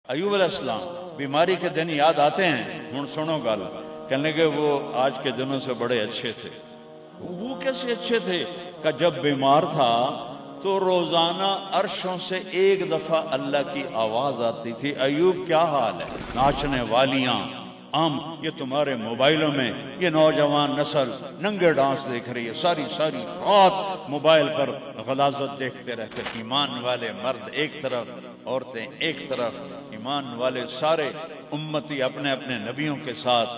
ایوب علیہ السلام بیماری کے دن یاد آتے ہیں، ہن سنو گل، کہنے کہ وہ آج کے دنوں سے بڑے اچھے تھے۔ وہ کیسے اچھے تھے کہ جب بیمار تھا تو روزانہ عرشوں سے ایک دفعہ اللہ کی آواز آتی تھی، ایوب کیا حال ہے؟ ناچنے والیاں عام یہ تمہارے موبائلوں میں یہ نوجوان نسل ننگے ڈانس دیکھ رہی ہے، ساری رات موبائل پر غلاظت دیکھتے رہتے، ایمان والے مرد ایک طرف، عورتیں ایک طرف، ایمان والے سارے امتی اپنے اپنے نبیوں کے ساتھ،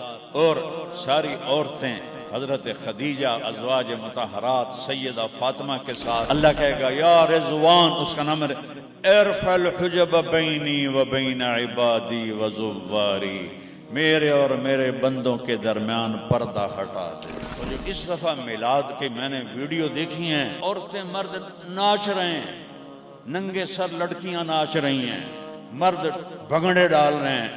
اور ساری عورتیں حضرت خدیجہ ازواج مطہرات سیدہ فاطمہ کے ساتھ۔ اللہ کہے گا یا رضوان، اس کا نام ہے ارفع الحجب بینی و بین عبادی و زواری، میرے اور میرے بندوں کے درمیان پردہ ہٹا دے۔ اور جو اس دفعہ میلاد کی میں نے ویڈیو دیکھی ہیں، عورتیں مرد ناچ رہے ہیں، ننگے سر لڑکیاں ناچ رہی ہیں، مرد بھنگڑے ڈال رہے ہیں،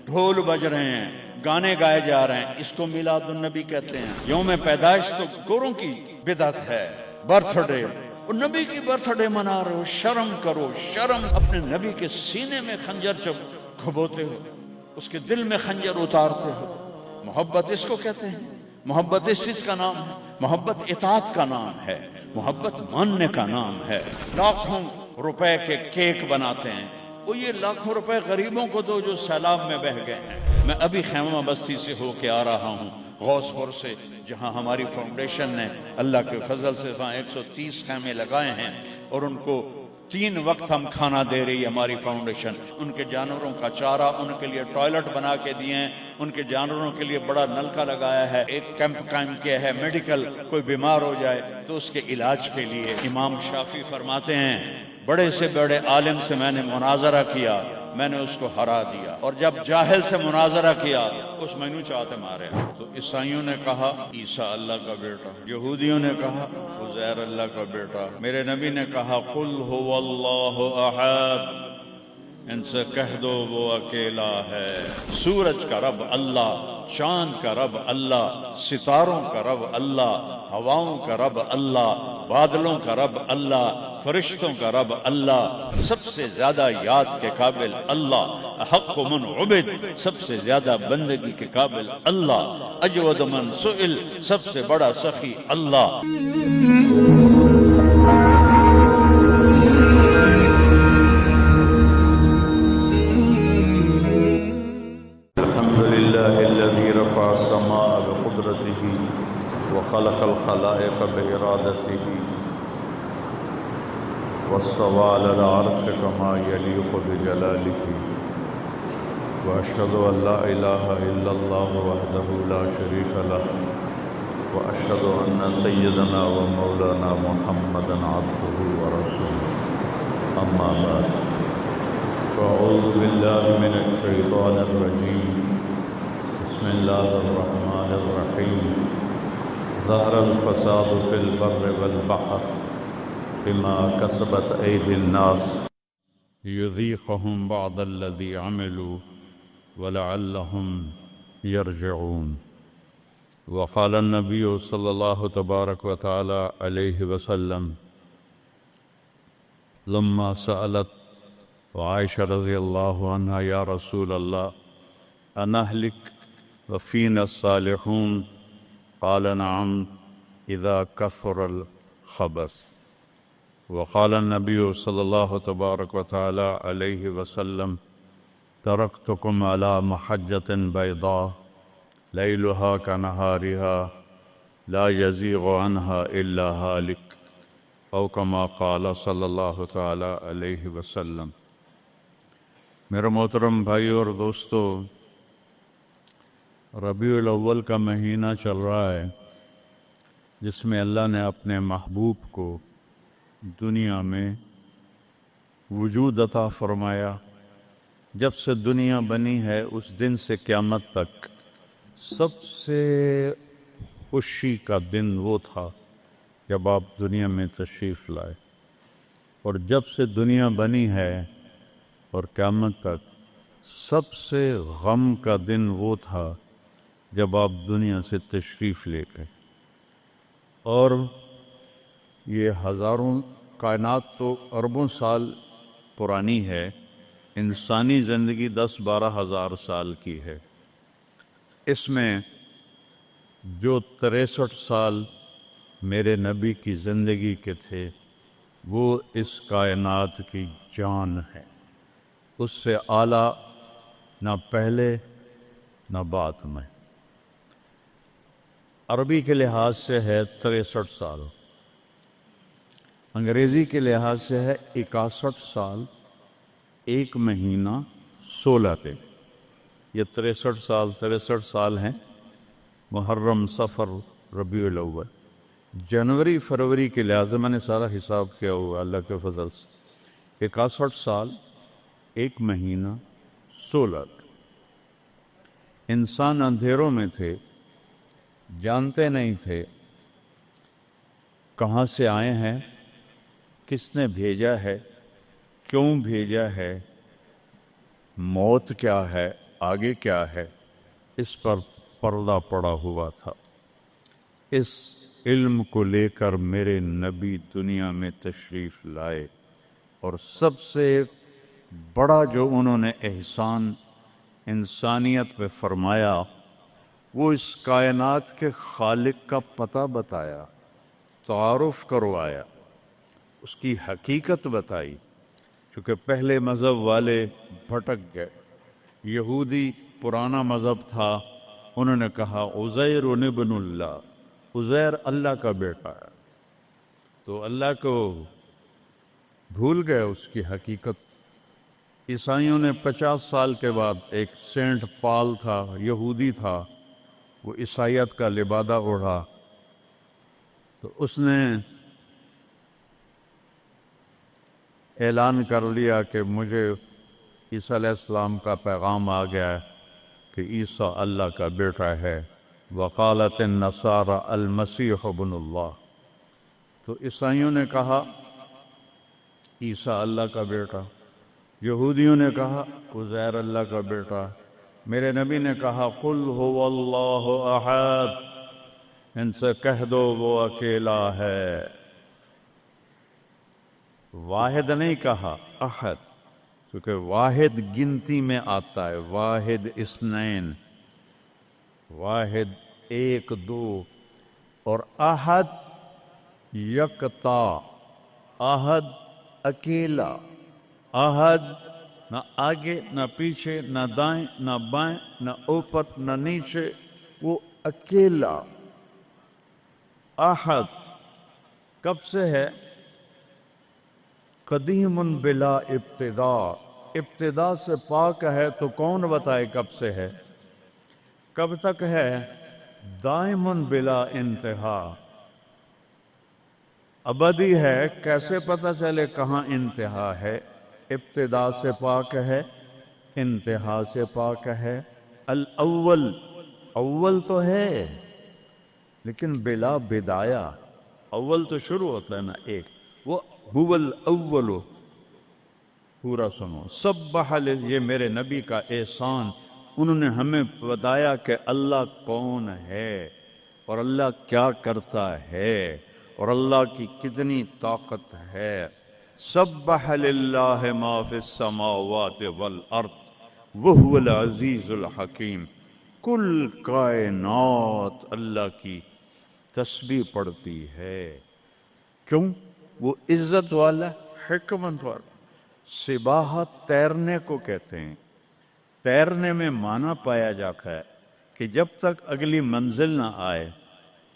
ڈھول بج رہے ہیں، گانے گائے جا رہے ہیں، اس کو میلاد النبی کہتے ہیں۔ یوم پیدائش تو گوروں کی بدعت ہے، برتھ ڈے، اور نبی کی برتھ ڈے منا رہے ہو، شرم کرو، شرم۔ اپنے نبی کے سینے میں خنجر جب کھبوتے ہو، اس کے دل میں خنجر اتارتے ہو، محبت اس کو کہتے ہیں۔ محبت اس چیز کا نام ہے، محبت اطاعت کا نام ہے، محبت ماننے کا نام ہے۔ لاکھوں روپے کے کیک بناتے ہیں، وہ یہ لاکھوں روپے غریبوں کو دو جو سیلاب میں بہہ گئے ہیں۔ میں ابھی خیمہ بستی سے ہو کے آ رہا ہوں، غوث پور سے، جہاں ہماری فاؤنڈیشن نے اللہ کے فضل سے 130 خیمے لگائے ہیں، اور ان کو 3 وقت ہم کھانا دے رہی ہے ہماری فاؤنڈیشن۔ ان کے جانوروں کا چارہ، ان کے لیے ٹوائلٹ بنا کے دیے ہیں، ان کے جانوروں کے لیے بڑا نلکا لگایا ہے، ایک کیمپ قائم کیا ہے میڈیکل، کوئی بیمار ہو جائے تو اس کے علاج کے لیے۔ امام شافعی فرماتے ہیں بڑے سے بڑے عالم سے میں نے مناظرہ کیا، میں نے اس کو ہرا دیا، اور جب جاہل سے مناظرہ کیا اس مینو چاہتے مارے۔ تو عیسائیوں نے کہا عیسیٰ اللہ کا بیٹا، یہودیوں نے کہا عزیر اللہ کا بیٹا، میرے نبی نے کہا قل هو اللہ احد، ان سے کہہ دو وہ اکیلا ہے۔ سورج کا رب اللہ، چاند کا رب اللہ، ستاروں کا رب اللہ، ہواؤں کا رب اللہ، بادلوں کا رب اللہ، فرشتوں کا رب اللہ، سب سے زیادہ یاد کے قابل اللہ، احق من عبد، سب سے زیادہ بندگی کے قابل اللہ، اجود من سئل، سب سے بڑا سخی اللہ۔ الحمد لله الذي رفع السماء بقدرته وخلق الخلائق بإرادته واستوى على العرش كما يليق بجلاله، وأشهد أن لا إله إلا الله وحده لا شريك له، وأشهد أن سيدنا ومولانا محمدا عبده ورسوله، أما بعد، فأعوذ بالله من الشيطان الرجيم، بسم الله الرحمن الرحيم، ظهر الفساد في البر والبحر بما كسبت أيدي الناس ليذيقهم بعض الذي عملوا ولعلهم يرجعون۔ وقال النبي صلى الله تبارك وتعالى عليه وسلم لما سألت وعائشة رضي الله عنها يا رسول الله أنهلك وفينا الصالحون؟ قال نعم إذا كثر الخبث۔ وقال النبي صلى الله تبارك وتعالى عليه وسلم تركتكم على محجة بيضاء ليلها كنهارها لا يزيغ عنها إلا هالك، أو كما قال صلى الله تعالى عليه وسلم۔ میرے محترم بھائی اور دوستو، ربیع الاول کا مہینہ چل رہا ہے جس میں اللہ نے اپنے محبوب کو دنیا میں وجود عطا فرمایا۔ جب سے دنیا بنی ہے اس دن سے قیامت تک سب سے خوشی کا دن وہ تھا جب آپ دنیا میں تشریف لائے، اور جب سے دنیا بنی ہے اور قیامت تک سب سے غم کا دن وہ تھا جب آپ دنیا سے تشریف لے گئے۔ اور یہ ہزاروں کائنات تو اربوں سال پرانی ہے، انسانی زندگی 10-12 ہزار سال کی ہے، اس میں جو 63 سال میرے نبی کی زندگی کے تھے وہ اس کائنات کی جان ہے، اس سے اعلیٰ نہ پہلے نہ بعد میں۔ عربی کے لحاظ سے ہے 63 سال، انگریزی کے لحاظ سے ہے 61 سال 1 مہینہ 16 دن۔ یہ 63 سال ہیں، محرم، صفر، ربیع الاول، جنوری فروری کے لحاظ سے میں نے سارا حساب کیا ہوا اللہ کے فضل سے، 61 سال 1 مہینہ 16 دن۔ انسان اندھیروں میں تھے، جانتے نہیں تھے کہاں سے آئے ہیں، کس نے بھیجا ہے، کیوں بھیجا ہے، موت کیا ہے، آگے کیا ہے، اس پر پردہ پڑا ہوا تھا۔ اس علم کو لے کر میرے نبی دنیا میں تشریف لائے، اور سب سے بڑا جو انہوں نے احسان انسانیت پہ فرمایا وہ اس کائنات کے خالق کا پتہ بتایا، تعارف کروایا، اس کی حقیقت بتائی۔ چونکہ پہلے مذہب والے بھٹک گئے، یہودی پرانا مذہب تھا، انہوں نے کہا عزیر ابن اللہ، عزیر اللہ کا بیٹا ہے، تو اللہ کو بھول گئے اس کی حقیقت۔ عیسائیوں نے 50 سال کے بعد، ایک سینٹ پال تھا، یہودی تھا، وہ عیسائیت کا لبادہ اوڑھا، تو اس نے اعلان کر لیا کہ مجھے عیسیٰ علیہ السلام کا پیغام آ گیا ہے کہ عیسیٰ اللہ کا بیٹا ہے، وقالت النصارى المسیح ابن اللہ۔ تو عیسائیوں نے کہا عیسیٰ اللہ کا بیٹا، یہودیوں نے کہا عزیر اللہ کا بیٹا، میرے نبی نے کہا قل هو اللہ احد، ان سے کہہ دو وہ اکیلا ہے۔ واحد نہیں کہا، احد، کیونکہ واحد گنتی میں آتا ہے، واحد اثنین، واحد 1 2، اور احد یکتا، احد اکیلا، احد نہ آگے نہ پیچھے، نہ دائیں نہ بائیں، نہ اوپر نہ نیچے، وہ اکیلا احد۔ کب سے ہے؟ قدیم بلا ابتدا، ابتدا سے پاک ہے، تو کون بتائے کب سے ہے، کب تک ہے؟ دائم بلا انتہا، ابدی ہے، کیسے پتہ چلے کہاں انتہا ہے؟ ابتدا سے پاک ہے، انتہا سے پاک ہے۔ الاول، اول تو ہے لیکن بلا بدایہ، اول تو شروع ہوتا ہے نا ایک، وہ هو الاول۔ پورا سنو، سبح، یہ میرے نبی کا احسان، انہوں نے ہمیں بتایا کہ اللہ کون ہے اور اللہ کیا کرتا ہے اور اللہ کی کتنی طاقت ہے۔ سبح للہ ما فی السماوات والارض وہو العزیز الحکیم، کل کائنات اللہ کی تسبیح پڑھتی ہے۔ کیوں؟ وہ عزت والا، حکمت والا۔ سباحت تیرنے کو کہتے ہیں، تیرنے میں معنی پایا جاتا ہے کہ جب تک اگلی منزل نہ آئے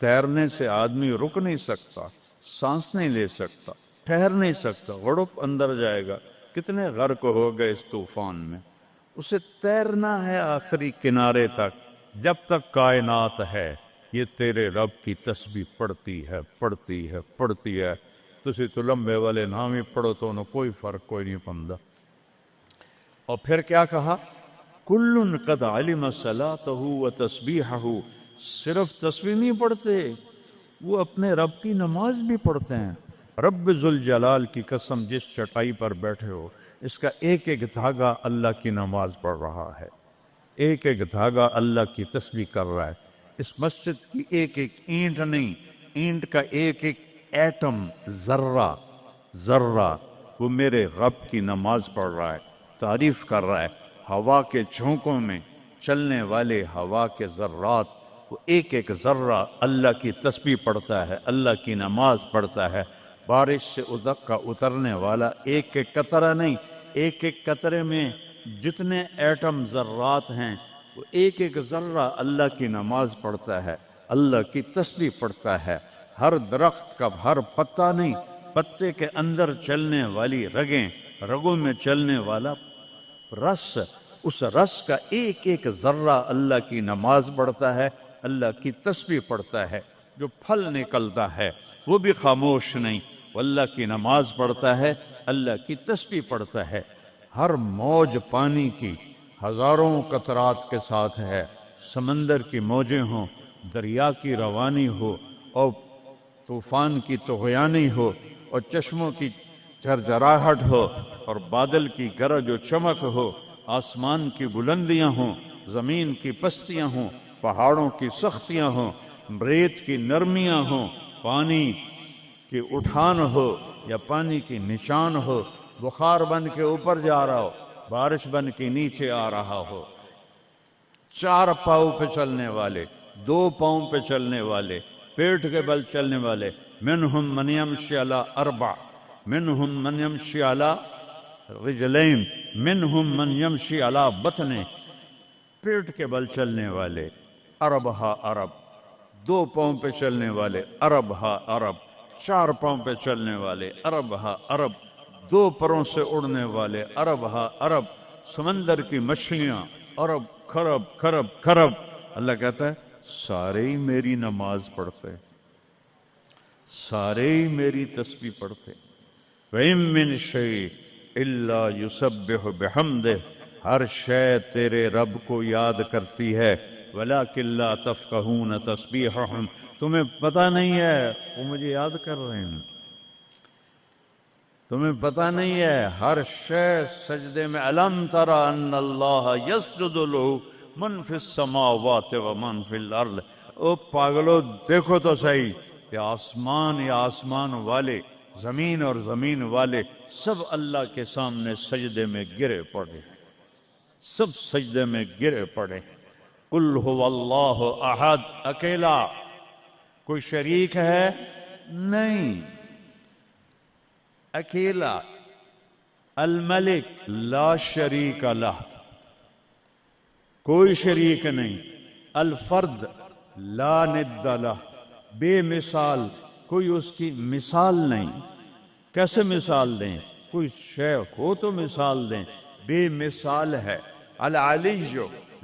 تیرنے سے آدمی رک نہیں سکتا، سانس نہیں لے سکتا، ٹھہر نہیں سکتا، غڑپ اندر جائے گا۔ کتنے غرق ہو گئے اس طوفان میں، اسے تیرنا ہے آخری کنارے تک۔ جب تک کائنات ہے یہ تیرے رب کی تسبیح پڑھتی ہے، پڑھتی ہے، پڑھتی ہے۔ تسی تو لمبے والے نام ہی پڑھو تو انہوں کوئی فرق کوئی نہیں پڑتا۔ اور پھر کیا کہا؟ کل قد علم صلاتہ و تسبیحہ، صرف تسبیح نہیں پڑھتے، وہ اپنے رب کی نماز بھی پڑھتے ہیں۔ رب ذوالجلال کی قسم، جس چٹائی پر بیٹھے ہو اس کا ایک ایک دھاگا اللہ کی نماز پڑھ رہا ہے، ایک ایک دھاگا اللہ کی تسبیح کر رہا ہے۔ اس مسجد کی ایک ایک اینٹ نہیں، اینٹ کا ایک ایک ایٹم، ذرہ ذرہ، وہ میرے رب کی نماز پڑھ رہا ہے۔ تعریف کر رہا ہے ہوا کے جھونکوں میں چلنے والے ہوا کے ذرات، وہ ایک ایک ذرہ اللہ کی تسبیح پڑھتا ہے، اللہ کی نماز پڑھتا ہے۔ بارش سے ادک کا اترنے والا ایک ایک قطرہ نہیں، ایک ایک قطرے میں جتنے ایٹم ذرات ہیں وہ ایک ایک ذرہ اللہ کی نماز پڑھتا ہے، اللہ کی تسبیح پڑھتا ہے۔ ہر درخت کا ہر پتا نہیں، پتے کے اندر چلنے والی رگیں، رگوں میں چلنے والا رس، اس رس کا ایک ایک ذرہ اللہ کی نماز پڑھتا ہے، اللہ کی تسبیح پڑھتا ہے۔ جو پھل نکلتا ہے وہ بھی خاموش نہیں، وہ اللہ کی نماز پڑھتا ہے، اللہ کی تسبیح پڑھتا ہے۔ ہر موج پانی کی ہزاروں قطرات کے ساتھ ہے، سمندر کی موجیں ہوں، دریا کی روانی ہو، اور طوفان کی طغیانی ہو، اور چشموں کی جھرجھراہٹ ہو، اور بادل کی گرج و چمک ہو، آسمان کی بلندیاں ہوں، زمین کی پستیاں ہوں، پہاڑوں کی سختیاں ہوں، ریت کی نرمیاں ہوں، پانی کی اٹھان ہو یا پانی کی نشان ہو، بخار بن کے اوپر جا رہا ہو، بارش بن کے نیچے آ رہا ہو، چار پاؤں پہ چلنے والے، دو پاؤں پہ چلنے والے، پیٹ کے بل چلنے والے، منہم من یمشی علی اربع، منہم من یمشی علی رجلین، منہم من یمشی علی بطن، پیٹ کے بل چلنے والے، عرب ہا عرب، دو پاؤں پہ چلنے والے، عرب ہا عرب، چار پاؤں پہ چلنے والے، عرب ہا عرب، دو پروں سے اڑنے والے، عرب ہا عرب، سمندر کی مچھلیاں، عرب کھرب کھرب کھرب۔ اللہ کہتا ہے سارے ہی میری نماز پڑھتے، سارے ہی میری تسبیح پڑھتے۔ وَإِن مِّن شَيْءٍ إِلَّا يُسَبِّحُ بِحَمْدِهِ، ہر شے تیرے رب کو یاد کرتی ہے، وَلَٰكِن لَّا تَفْقَهُونَ تَسْبِيحَهُمْ، تمہیں پتہ نہیں ہے وہ مجھے یاد کر رہے ہیں، تمہیں پتہ نہیں ہے ہر شے سجدے میں۔ أَلَمْ تَرَ أَنَّ اللَّهَ يَسْجُدُ لَهُ مَن فِي السَّمَاوَاتِ وَمَن فِي الْأَرْضِ، او پاگلو دیکھو تو صحیح کہ آسمان یا آسمان والے، زمین اور زمین والے سب اللہ کے سامنے سجدے میں گرے پڑے ہیں، سب سجدے میں گرے پڑے ہیں۔ قُلْ هُوَ اللَّهُ أَحَدٌ، اکیلا، کوئی شریک ہے نہیں، اکیلا، الملک لا شریک لہ، کوئی شریک نہیں، الفرد لا ند لہ، بے مثال، کوئی اس کی مثال نہیں۔ کیسے مثال دیں؟ کوئی شے ہو تو مثال دیں، بے مثال ہے۔ العلی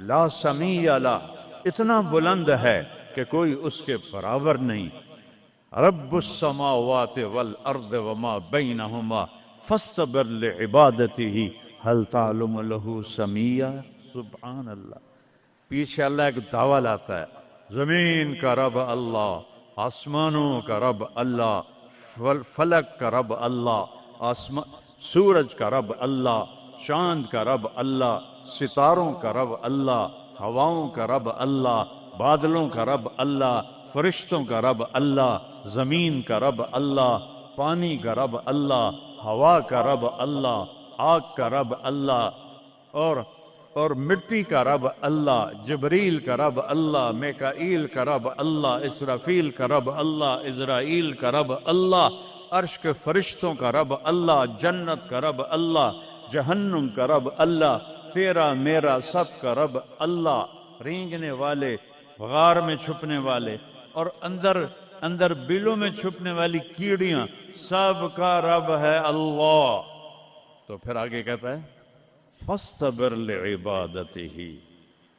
لا سمیع لہ، اتنا بلند ہے کہ کوئی اس کے برابر نہیں۔ رب السماوات والارض وما بینہما فاستبر لعبادتہ هل تعلم له سمیع، سبحان اللہ۔ پیچھے اللہ ایک دعویٰ لاتا ہے، زمین کا رب اللہ، آسمانوں کا رب اللہ، فلک کا رب اللہ، سورج کا رب اللہ، چاند کا رب اللہ، ستاروں کا رب اللہ، ہواؤں کا رب اللہ، بادلوں کا رب اللہ، فرشتوں کا رب اللہ، زمین کا رب اللہ، پانی کا رب اللہ، ہوا کا رب اللہ، آگ کا رب اللہ، اور مٹی کا رب اللہ، جبریل کا رب اللہ، میکائیل کا رب اللہ، اسرافیل کا رب اللہ، عزرائیل کا رب اللہ، عرش کے فرشتوں کا رب اللہ، جنت کا رب اللہ، جہنم کا رب اللہ، تیرا میرا سب کا رب اللہ، رینگنے والے، غار میں چھپنے والے، اور اندر بلوں میں چھپنے والی کیڑیاں، سب کا رب ہے اللہ۔ تو پھر آگے کہتا ہے فاستبر لعبادتہ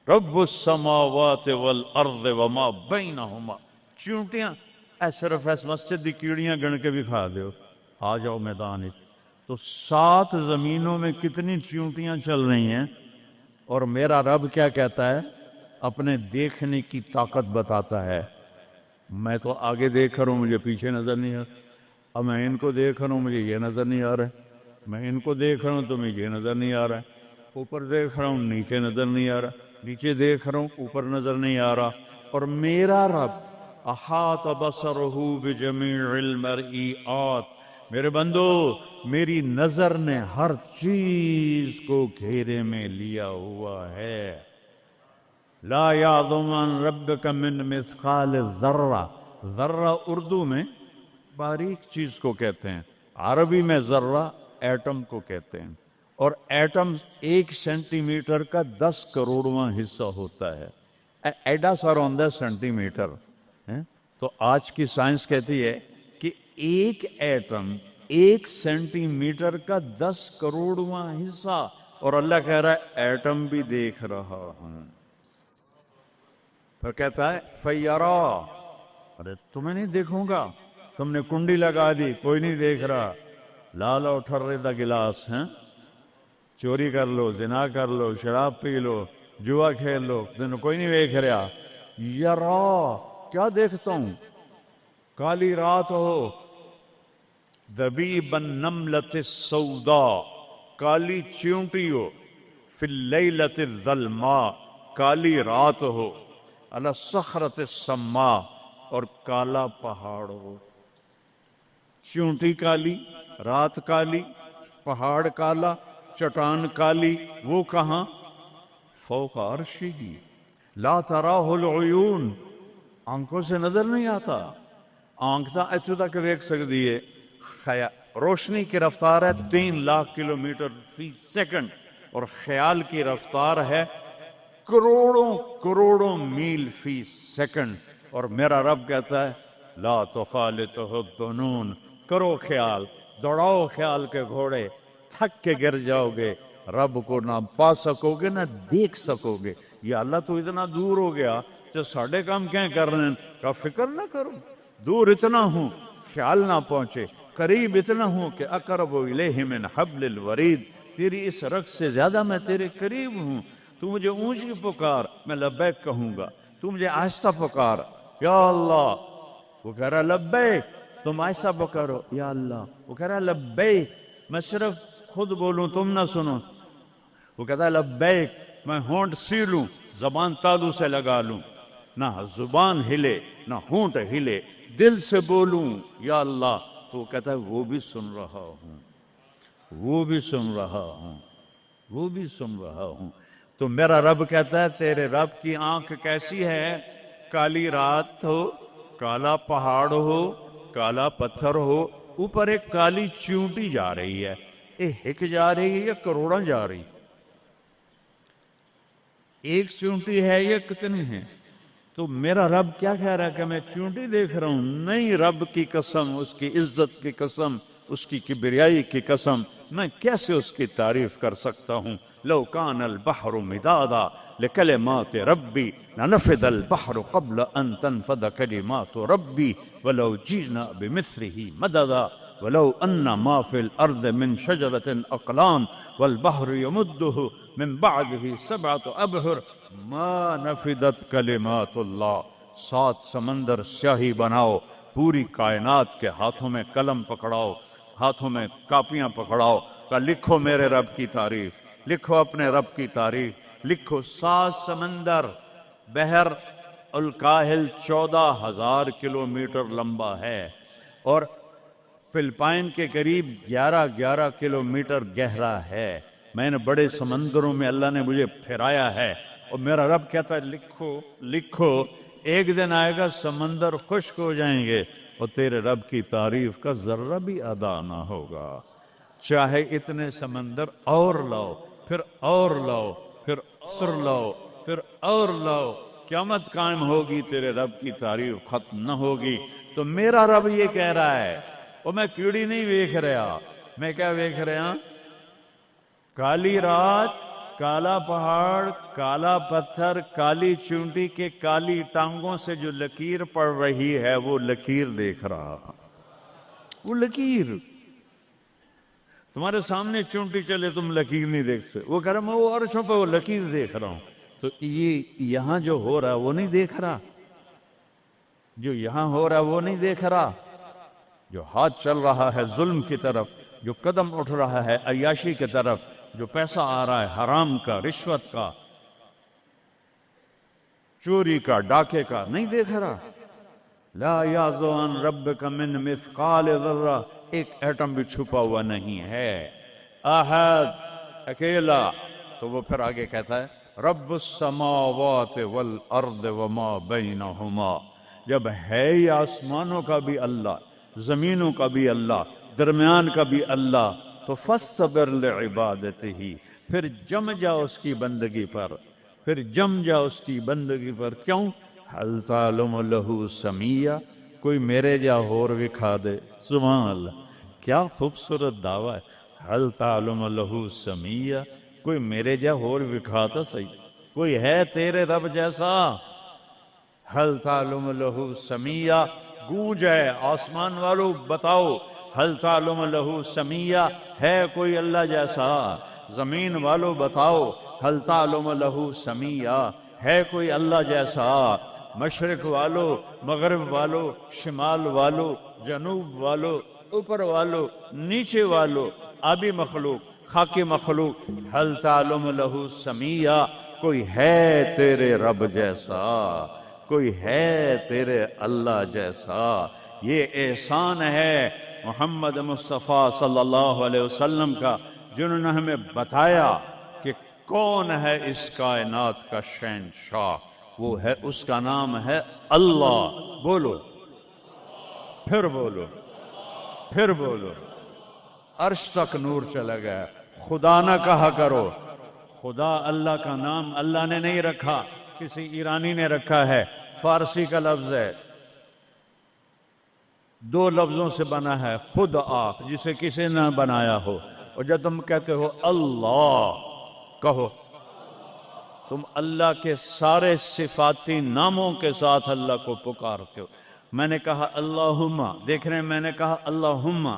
رب السماوات والارض وما بینہما۔ چونٹیاں صرف اس مسجد دی کیڑیاں گن کے بھی کھا دیو، آ جاؤ میدان اس۔ تو 7 زمینوں میں کتنی چونٹیاں چل رہی ہیں، اور میرا رب کیا کہتا ہے؟ اپنے دیکھنے کی طاقت بتاتا ہے۔ میں تو آگے دیکھ رہا ہوں، مجھے پیچھے نظر نہیں آ رہا، اب میں ان کو دیکھ رہا ہوں، مجھے یہ نظر نہیں آ رہا ہے، میں ان کو دیکھ رہا ہوں تو مجھے یہ نظر نہیں آ رہا ہے، اوپر دیکھ رہا ہوں نیچے نظر نہیں آ رہا، نیچے دیکھ رہا ہوں اوپر نظر نہیں آ رہا۔ اور میرا رب احاط بصرہ بجمیع المرئیات، میرے بندو میری نظر نے ہر چیز کو گھیرے میں لیا ہوا ہے. لا یعظم عن ربک من مثقال ذرہ. ذرہ اردو میں باریک چیز کو کہتے ہیں، عربی میں ذرہ ایٹم کو کہتے ہیں، اور ایٹم 1 سینٹی میٹر کا 10 کروڑواں حصہ ہوتا ہے. ایڈا سارا ہوتا ہے سینٹی میٹر. تو آج کی سائنس کہتی ہے کہ ایک ایٹم 1 سینٹی میٹر کا 10 کروڑواں حصہ، اور اللہ کہہ رہا ہے ایٹم بھی دیکھ رہا ہوں. پھر کہتا ہے فیرا، ارے تمہیں نہیں دیکھوں گا، تم نے کنڈی لگا دی کوئی نہیں دیکھ رہا، لا لو ٹھرے دا گلاس ہیں، چوری کر لو، زنا کر لو، شراب پی لو، جوا کھیل لو، تمہیں کوئی نہیں دیکھ رہا. یرا کیا دیکھتا ہوں؟ کالی رات ہو، دبیب النملۃ السوداء، کالی چیونٹی ہو، فی اللیلۃ الظلماء، کالی رات ہو، علی الصخرۃ السماء، اور کالا پہاڑ ہو. چیونٹی کالی، رات کالی، پہاڑ کالا، چٹان کالی، وہ کہاں؟ فوق عرشہ، لا تراہ العیون، آنکھوں سے نظر نہیں آتا. آنکھ تا اتو تک دیکھ سکتی ہے. روشنی کی رفتار ہے 3 لاکھ کلومیٹر فی سیکنڈ، اور خیال کی رفتار ہے کروڑوں کروڑوں میل فی سیکنڈ. اور میرا رب کہتا ہے لا تخالطہ الظنون، کرو خیال، دوڑاؤ خیال کے گھوڑے، تھک کے گر جاؤ گے، رب کو نہ پا سکو گے نہ دیکھ سکو گے. یا اللہ تو اتنا دور ہو گیا جو ساڑھے کام کیا کر رہے ہیں، کا فکر نہ کرو. دور اتنا ہوں خیال نہ پہنچے، قریب اتنا ہوں کہ اقرب الیہ من حبل الورید، تیری اس رگ سے زیادہ میں تیرے قریب ہوں. تو مجھے اونچی پکار، میں لبیک کہوں گا. تو مجھے آہستہ پکار، یا اللہ، وہ کہہ رہا لبیک، تم آہستہ پکارو یا اللہ. وہ کہہ رہا لبیک، میں صرف خود بولوں تم نہ سنو. وہ کہتا ہے لبیک، میں ہونٹ سیلوں، زبان تالو سے لگا لوں، نہ زبان ہلے نہ ہونٹ ہلے، دل سے بولوں یا اللہ. تو وہ کہتا ہے وہ بھی سن رہا ہوں، وہ بھی سن رہا ہوں، وہ بھی سن رہا ہوں. تو میرا رب کہتا ہے تیرے رب کی آنکھ کیسی ہے؟ کالی رات ہو، کالا پہاڑ ہو، کالا پتھر ہو، اوپر ایک کالی چیونٹی جا رہی ہے. ایک جا رہی ہے یا کروڑاں جا رہی؟ ایک چیونٹی ہے یا کتنی ہیں؟ تو میرا رب کیا کہہ رہا ہے کہ میں چیونٹی دیکھ رہا ہوں؟ نہیں، رب کی قسم، اس کی عزت کی قسم، اس کی کبریائی کی قسم، میں کیسے اس کی تعریف کر سکتا ہوں؟ لو کان البحر مدادا لکلمات ربی لنفد البحر قبل ان تنفد کلمات ربی ولو جئنا بمثله مددا ولو ان ما فی الارض من شجرۃ اقلام والبحر یمده من بعده 7 ابحر ما نفدت کلمات اللہ. 7 سمندر سیاہی بناؤ، پوری کائنات کے ہاتھوں میں قلم پکڑاؤ، ہاتھوں میں کاپیاں پکڑاؤ، کہ لکھو میرے رب کی تعریف، لکھو اپنے رب کی تعریف، لکھو. 7 سمندر، بحر الکاہل 14,000 کلومیٹر لمبا ہے، اور فلپائن کے قریب 11 کلومیٹر گہرا ہے. میں نے بڑے سمندروں میں اللہ نے مجھے پھرایا ہے، اور میرا رب کہتا ہے لکھو لکھو. ایک دن آئے گا سمندر خشک ہو جائیں گے اور تیرے رب کی تعریف کا ذرہ بھی ادا نہ ہوگا. چاہے اتنے سمندر اور لاؤ، پھر اور لاؤ، پھر اور لاؤ، پھر اور لاؤ، قیامت قائم ہوگی تیرے رب کی تعریف ختم نہ ہوگی. تو میرا رب یہ کہہ رہا ہے، اور میں کیڑی نہیں دیکھ رہا، میں کیا دیکھ رہا؟ کالی رات، کالا پہاڑ، کالا پتھر، کالی چونٹی کے کالی ٹانگوں سے جو لکیر پڑ رہی ہے وہ لکیر دیکھ رہا. وہ لکیر تمہارے سامنے چونٹی چلے تم لکیر نہیں دیکھ سکتے. وہ کہہ رہا میں وہ عرشوں پہ وہ لکیر دیکھ رہا ہوں. تو یہ یہاں جو ہو رہا وہ نہیں دیکھ رہا، جو یہاں ہو رہا وہ نہیں دیکھ رہا. جو ہاتھ چل رہا ہے ظلم کی طرف، جو قدم اٹھ رہا ہے عیاشی کی طرف، جو پیسہ آ رہا ہے حرام کا، رشوت کا، چوری کا، ڈاکے کا، نہیں دیکھ رہا. لا یعزو عن ربک من مثقال ذرہ ایک ایٹم بھی چھپا ہوا نہیں ہے، احد، اکیلا. تو وہ پھر آگے کہتا ہے رب السماوات والارض وما بینہما، جب ہے ہی آسمانوں کا بھی اللہ، زمینوں کا بھی اللہ، درمیان کا بھی اللہ، تو فاصطبر لعبادتہ، پھر جم جا اس کی بندگی پر، پھر جم جا اس کی بندگی پر. کیوں؟ حل تعلم لہ سمیہ، کوئی میرے جا ہور وکھا دے. سبحان اللہ، کیا خوبصورت دعویٰ ہے. حل تعلم لہ سمیہ، کوئی میرے جا ہور وکھا تا صحیح، کوئی ہے تیرے رب جیسا؟ حل تعلم لہ سمیہ، گونج ہے آسمان والو بتاؤ، حل تعلم لہ سمیہ، ہے کوئی اللہ جیسا؟ زمین والو بتاؤ، حل تعلم لہ سمیہ، ہے کوئی اللہ جیسا؟ مشرق والو، مغرب والو، شمال والو، جنوب والو، اوپر والو، نیچے والو، آبی مخلوق، خاکی مخلوق، حل تعلم لہ سمیہ، کوئی ہے تیرے رب جیسا، کوئی ہے تیرے اللہ جیسا؟ یہ احسان ہے محمد مصطفیٰ صلی اللہ علیہ وسلم کا، جنہوں نے ہمیں بتایا کہ کون ہے اس کائنات کا شہنشاہ. وہ ہے، اس کا نام ہے اللہ. بولو، پھر بولو، پھر بولو. عرش تک نور چلا گیا. خدا نہ کہا کرو، خدا اللہ کا نام اللہ نے نہیں رکھا، کسی ایرانی نے رکھا ہے. فارسی کا لفظ ہے، دو لفظوں سے بنا ہے، خود آ، جسے کسی نے بنایا ہو. اور جب تم کہتے ہو اللہ، کہو تم اللہ کے سارے صفاتی ناموں کے ساتھ اللہ کو پکارتے ہو. میں نے کہا اللہم، دیکھ رہے ہیں میں نے کہا اللہم،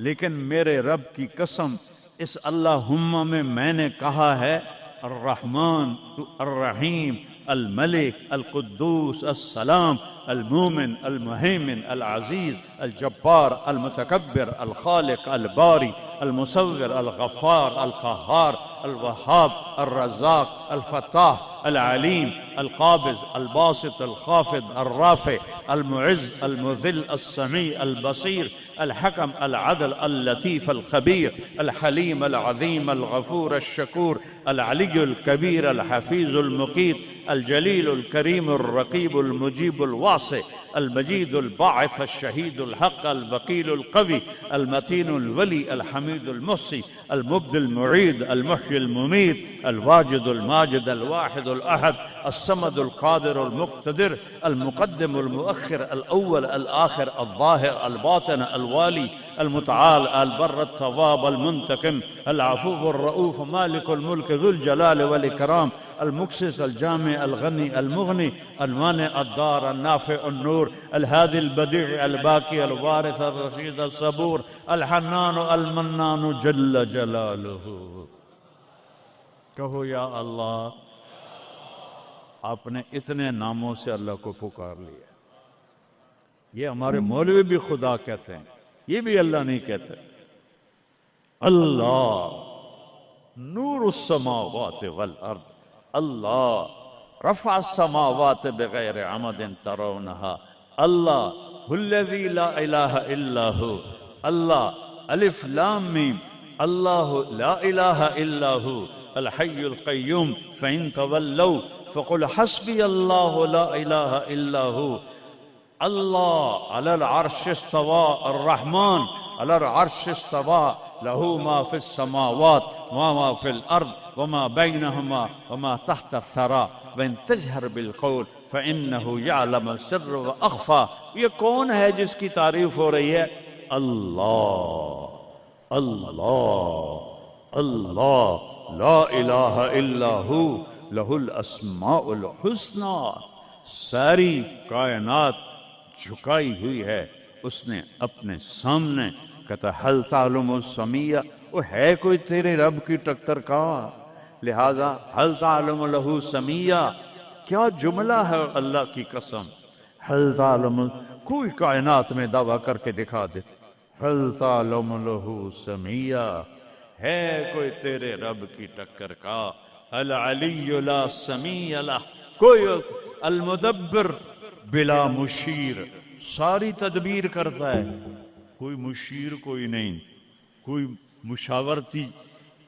لیکن میرے رب کی قسم اس اللہم میں نے کہا ہے الرحمن، الرحیم، الملک، القدوس، السلام، المومن، المہیمن، العزیز، الجبار، المتکبر، الخالق، الباری، المصور، الغفار، القہار، الوہاب، الرزاق، الفتاح، العلیم، القابض، الباسط، الخافض، الرافع، المعز، المذل، السمیع، البصیر، الحکم، العدل، اللطیف، الخبیر، الحلیم، العظیم، الغفور، الشکور، العلی الکبیر، الحفیظ، المقیت، الجلیل، الکریم، الرقیب، المجیب، الواسع، المجید، الباعث، الشہید، الحق، الوکیل، القوی، المتین، الولی، الحمید، المحصی، المبدی، المعید، المحیی، الممیت، الواجد، الماجد، الواحد، الأحد، الصمد، القادر، المقتدر، المقدم، المؤخر، الأول، الآخر، الظاهر، الباطن، الوالي، المتعال، البر، التواب، المنتقم، العفو، الرؤوف، مالك الملك، ذو الجلال والإكرام، المقسط، الجامع، الغني، المغني، المانع، الدار، النافع، النور، الهادي، البديع، الباقي، الوارث، الرشيد، الصبور، الحنان، المنان، جل جلاله. کہو یا اللہ. آپ نے اتنے ناموں سے اللہ کو پکار لیا. یہ ہمارے مولوی بھی خدا کہتے ہیں، یہ بھی اللہ نہیں کہتے. اللہ نور السماوات والارض، اللہ رفع السماوات بغیر عمد ترونها، اللہ الذی لا الہ الا ہو، اللہ الف لام میم، اللہ لا الہ الا ہو الحی القیوم فإن تولوا فقل حسبی اللہ لا الہ الا ہو. اللہ علی العرش استوى، الرحمن علی العرش استوى، له ما في السماوات وما في الأرض وما بينهما وما تحت الثرى وإن تجهر بالقول فإنه يعلم السر وأخفى. یہ کون ہے جس کی تعریف ہو رہی ہے؟ اللہ، اللہ، اللہ، لا الہ الا ہو لہ الاسماء الحسنى. ساری کائنات جھکائی ہوئی ہے اس نے اپنے سامنے. کہتا حل تعلم السمیہ، وہ ہے کوئی تیرے رب کی ٹکر کا؟ لہذا حل تعلم لہ سمیہ، کیا جملہ ہے اللہ کی قسم. حل تعلم، کوئی کائنات میں دعویٰ کر کے دکھا دے حل تعلم لہ سمیہ، ہے کوئی تیرے رب کی ٹکر کا. العلی لا سمیع لہ، کوئی المدبر بلا مشیر، ساری تدبیر کرتا ہے. کوئی مشیر کوئی نہیں، کوئی مشاورتی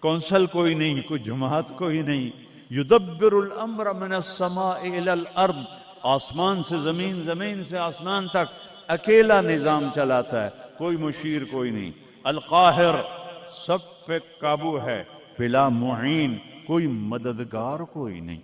کونسل کوئی نہیں، کوئی جماعت کوئی نہیں. یدبر الامر من السماء الى الارض، آسمان سے زمین، زمین سے آسمان تک اکیلا نظام چلاتا ہے، کوئی مشیر کوئی نہیں. القاہر، سب پہ قابو ہے، بلا معین، کوئی مددگار کوئی نہیں.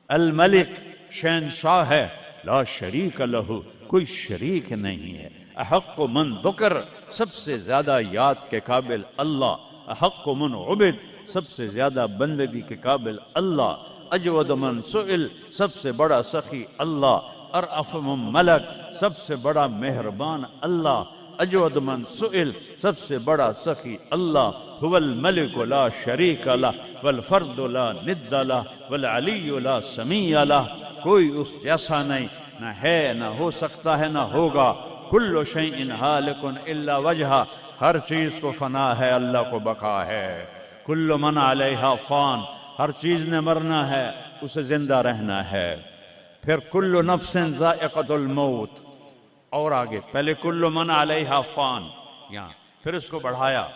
الملک، شہنشاہ ہے، لا شریک لہ، کوئی شریک نہیں ہے. احق من ذکر، سب سے زیادہ یاد کے قابل اللہ. احق من عبد، سب سے زیادہ بندگی کے قابل اللہ. اجود من سئل، سب سے بڑا سخی اللہ. ارأف من ملک، سب سے بڑا مہربان اللہ. اجود من سئل، سب سے بڑا سخی اللہ. هو الملک لا شریک لہ والفرد لا ند لہ والعلی لا سمیع لہ، کوئی اس جیسا نہیں، نہ ہے، نہ ہو سکتا ہے، نہ ہوگا. کل شیء ہالک الا وجہہ، ہر چیز کو فنا ہے، اللہ کو بقا ہے. کل من علیہا فان، ہر چیز نے مرنا ہے، اسے زندہ رہنا ہے. پھر کل نفس ذائقۃ الموت، اور آگے پہلے کل من علیہا فان، یہاں پھر اس کو بڑھایا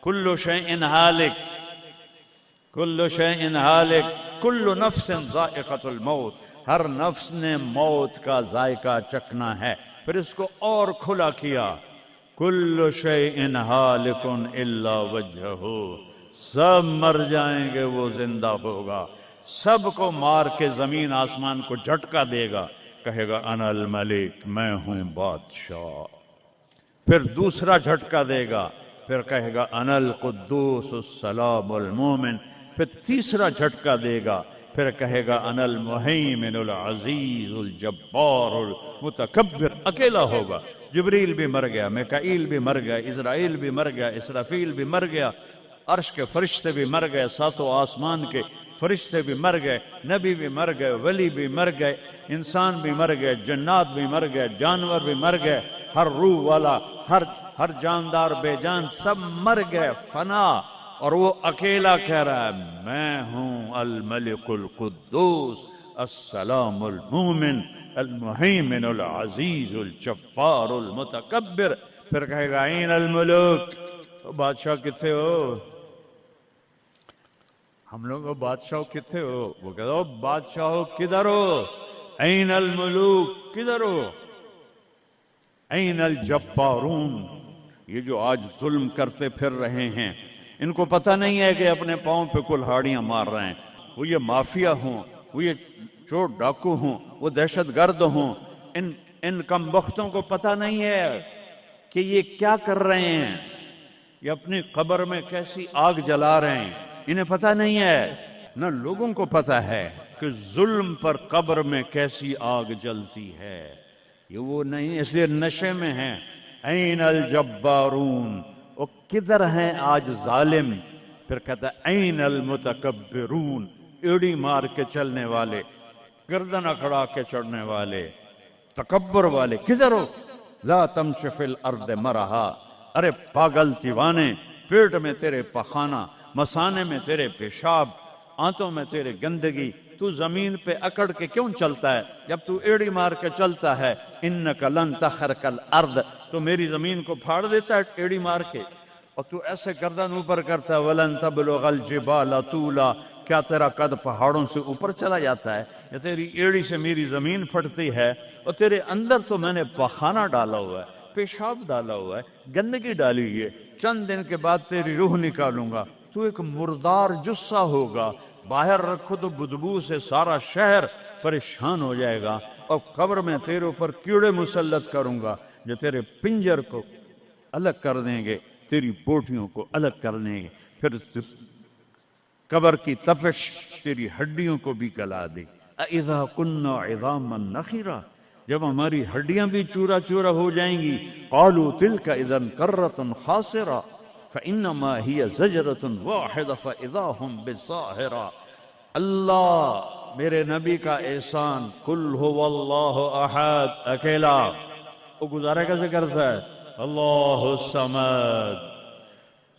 کل شیء ہالک، کل شیء ہالک، کل نفس ذائقۃ الموت، ہر نفس نے موت کا ذائقہ چکھنا ہے. پھر اس کو اور کھلا کیا کل شیء ہالک الا وجہہ، سب مر جائیں گے، وہ زندہ ہوگا. سب کو مار کے زمین آسمان کو جھٹکا دے گا، کہے گا انا الملک، میں ہوں بادشاہ. پھر دوسرا جھٹکا دے گا، پھر کہے گا انا القدوس السلام المومن. پھر تیسرا جھٹکا دے گا، پھر کہے گا انا المہیمن العزیز الجبار المتکبر. اکیلا ہوگا. جبریل بھی مر گیا، میکائیل بھی مر گیا، اسرائیل بھی مر گیا، اسرافیل بھی مر گیا، عرش کے فرشتے بھی مر گئے، ساتوں آسمان کے فرشتے بھی مر گئے، نبی بھی مر گئے، ولی بھی مر گئے، انسان بھی مر گئے، جنات بھی مر گئے، جانور بھی مر گئے، ہر روح والا، ہر جاندار بے جان سب مر گئے، فنا. اور وہ اکیلا کہہ رہا ہے میں ہوں الملک القدوس السلام المومن المہیمن العزیز الجبار المتکبر. پھر کہے گا این الملوک، بادشاہ کتنے ہو؟ ہم لوگ بادشاہ کتنے ہو؟ وہ کہتا ہو بادشاہ کدھر ہو؟ این الملوک، کدھر ہو؟ این الجبارون، یہ جو آج ظلم کرتے پھر رہے ہیں، ان کو پتہ نہیں ہے کہ اپنے پاؤں پہ کلہاڑیاں مار رہے ہیں. وہ یہ مافیا ہوں، وہ یہ چور ڈاکو ہوں، وہ دہشت گرد ہوں، ان کم بختوں کو پتہ نہیں ہے کہ یہ کیا کر رہے ہیں، یہ اپنی قبر میں کیسی آگ جلا رہے ہیں. انہیں پتہ نہیں ہے، نہ لوگوں کو پتہ ہے کہ ظلم پر قبر میں کیسی آگ جلتی ہے. یہ وہ نہیں، اس لیے نشے میں ہیں. این الجبارون، وہ کدھر ہیں آج ظالم؟ پھر کہتا ہے این المتکبرون، ایڑی مار کے چلنے والے، گردن اکھڑا کے چڑھنے والے، تکبر والے، کدھر ہو؟ لا تمش فی الارض مرحا، ارے پاگل دیوانے، پیٹ میں تیرے پخانہ، مسانے میں تیرے پیشاب، آنتوں میں تیرے گندگی، تو زمین پہ اکڑ کے کیوں چلتا ہے جب تو ایڑی مار کے چلتا ہے؟ انک لن تخرق الارض، تو میری زمین کو پھاڑ دیتا ہے ایڑی مار کے، اور تو ایسے گردن اوپر کرتا ہے. ولن تبلغ الجبال طولا، کیا تیرا قد پہاڑوں سے اوپر چلا جاتا ہے؟ یا تیری ایڑی سے میری زمین پھٹتی ہے؟ اور تیرے اندر تو میں نے پخانہ ڈالا ہوا ہے، پیشاب ڈالا ہوا ہے، گندگی ڈالی ہوئی ہے. چند دن کے بعد تیری روح نکالوں گا، تو ایک مردار جثہ ہوگا. باہر رکھو تو بدبو سے سارا شہر پریشان ہو جائے گا، اور قبر میں تیرے اوپر کیڑے مسلط کروں گا جو تیرے پنجر کو الگ کر دیں گے، تیری بوٹیوں کو الگ کر دیں گے. پھر قبر کی تپش تیری ہڈیوں کو بھی گلا دے. اذا كنا عظاما نخرا، جب ہماری ہڈیاں بھی چورا چورا ہو جائیں گی. قالوا تلك اذا كرة خاسرة فانما هي زجرة واحدة فاذا هم بالساهرة. اللہ میرے نبی کا احسان، قل هو اللہ احد، اکیلا. وہ گزارا کیسے کرتا ہے؟ اللہ الصمد،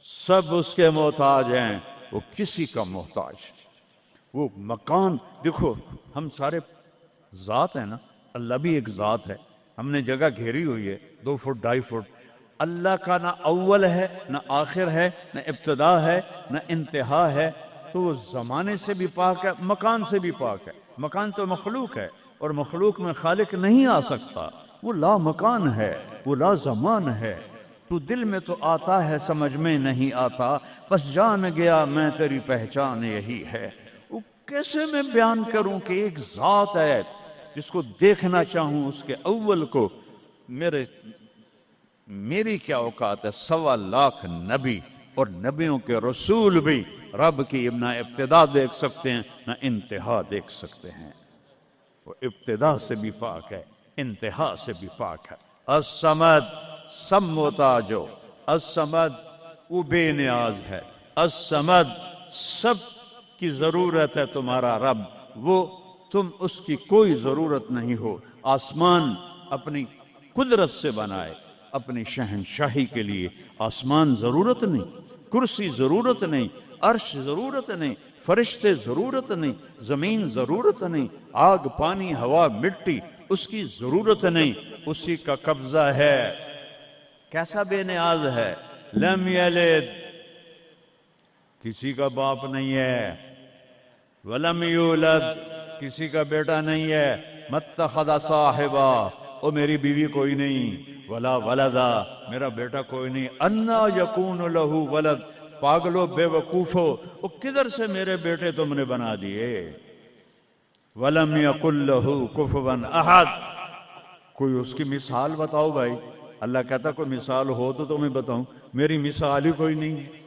سب اس کے محتاج ہیں، وہ کسی کا محتاج. وہ مکان دیکھو، ہم سارے ذات ہیں نا، اللہ بھی ایک ذات ہے. ہم نے جگہ گھیری ہوئی ہے 2 فٹ 2.5 فٹ. اللہ کا نہ اول ہے نہ آخر ہے نہ ابتدا ہے نہ انتہا ہے، تو وہ زمانے سے بھی پاک ہے، مکان سے بھی پاک ہے۔ مکان تو مخلوق ہے، اور مخلوق میں خالق نہیں آ سکتا، وہ لا مکان ہے، وہ لا زمان ہے۔ تو دل میں تو آتا ہے، سمجھ میں نہیں آتا، بس جان گیا میں تیری پہچان یہی ہے۔ وہ کیسے میں بیان کروں کہ ایک ذات ہے جس کو دیکھنا چاہوں، اس کے اول کو، میری کیا اوقات ہے؟ 1.25 لاکھ نبی اور نبیوں کے رسول بھی رب کی نہ ابتدا دیکھ سکتے ہیں نہ انتہا دیکھ سکتے ہیں۔ وہ ابتدا سے بھی پاک ہے، انتہا سے بھی پاک ہے۔ الصمد، سب محتاجو، الصمد وہ بے نیاز ہے، الصمد سب کی ضرورت ہے تمہارا رب، وہ تم اس کی کوئی ضرورت نہیں ہو۔ آسمان اپنی قدرت سے بنائے، اپنی شہنشاہی کے لیے آسمان ضرورت نہیں، کرسی ضرورت نہیں، عرش ضرورت نہیں، فرشتے ضرورت نہیں، زمین ضرورت نہیں، آگ پانی ہوا مٹی اس کی ضرورت نہیں، اسی کا قبضہ ہے۔ کیسا بے نیاز ہے؟ لم یلد، کسی کا باپ نہیں ہے، ولم یولد، کسی کا بیٹا نہیں ہے، متخذ صاحبہ، او میری بیوی کوئی نہیں، ولا ولدا، میرا بیٹا کوئی نہیں، انا یکون لہ ولد، پاگلو بے وقوفو، او کدھر سے میرے بیٹے تم نے بنا دیے؟ ولم یکن لہ کفوا احد، کوئی اس کی مثال بتاؤ بھائی۔ اللہ کہتا کوئی مثال ہو تو تمہیں بتاؤں، میری مثال ہی کوئی نہیں ہے،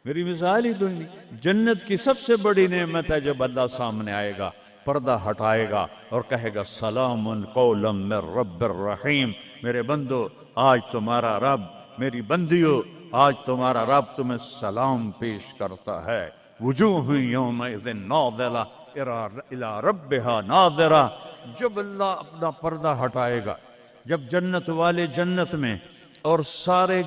میری مثال ہی کوئی نہیں۔ جنت کی سب سے بڑی نعمت ہے جب اللہ سامنے آئے گا، پردہ ہٹائے گا اور کہے گا سلام قولا من رب الرحیم، میرے بندو آج تمہارا رب، میری بندیو آج تمہارا رب تمہیں سلام پیش کرتا ہے۔ وجوہ یومئذ ناظرہ الی ربہا ناظرہ، جب اللہ اپنا پردہ ہٹائے گا، جب جنت والے جنت میں اور سارے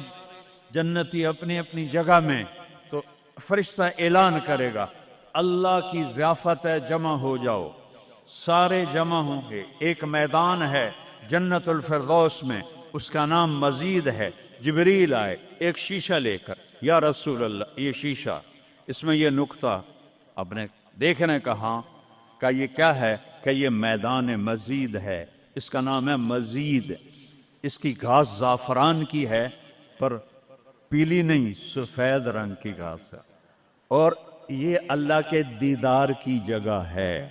جنتی اپنی اپنی جگہ میں، تو فرشتہ اعلان کرے گا اللہ کی ضیافت ہے، جمع ہو جاؤ۔ سارے جمع ہوں گے، ایک میدان ہے جنت الفردوس میں، اس کا نام مزید ہے۔ جبریل آئے ایک شیشہ لے کر، یا رسول اللہ یہ شیشہ، اس میں یہ نقطہ آپ نے دیکھنے کہا کہ یہ کیا ہے؟ کہ یہ میدان مزید ہے، اس کا نام ہے مزید۔ اس کی گھاس زعفران کی ہے پر پیلی نہیں، سفید رنگ کی گھاس ہے، اور یہ اللہ کے دیدار کی جگہ ہے۔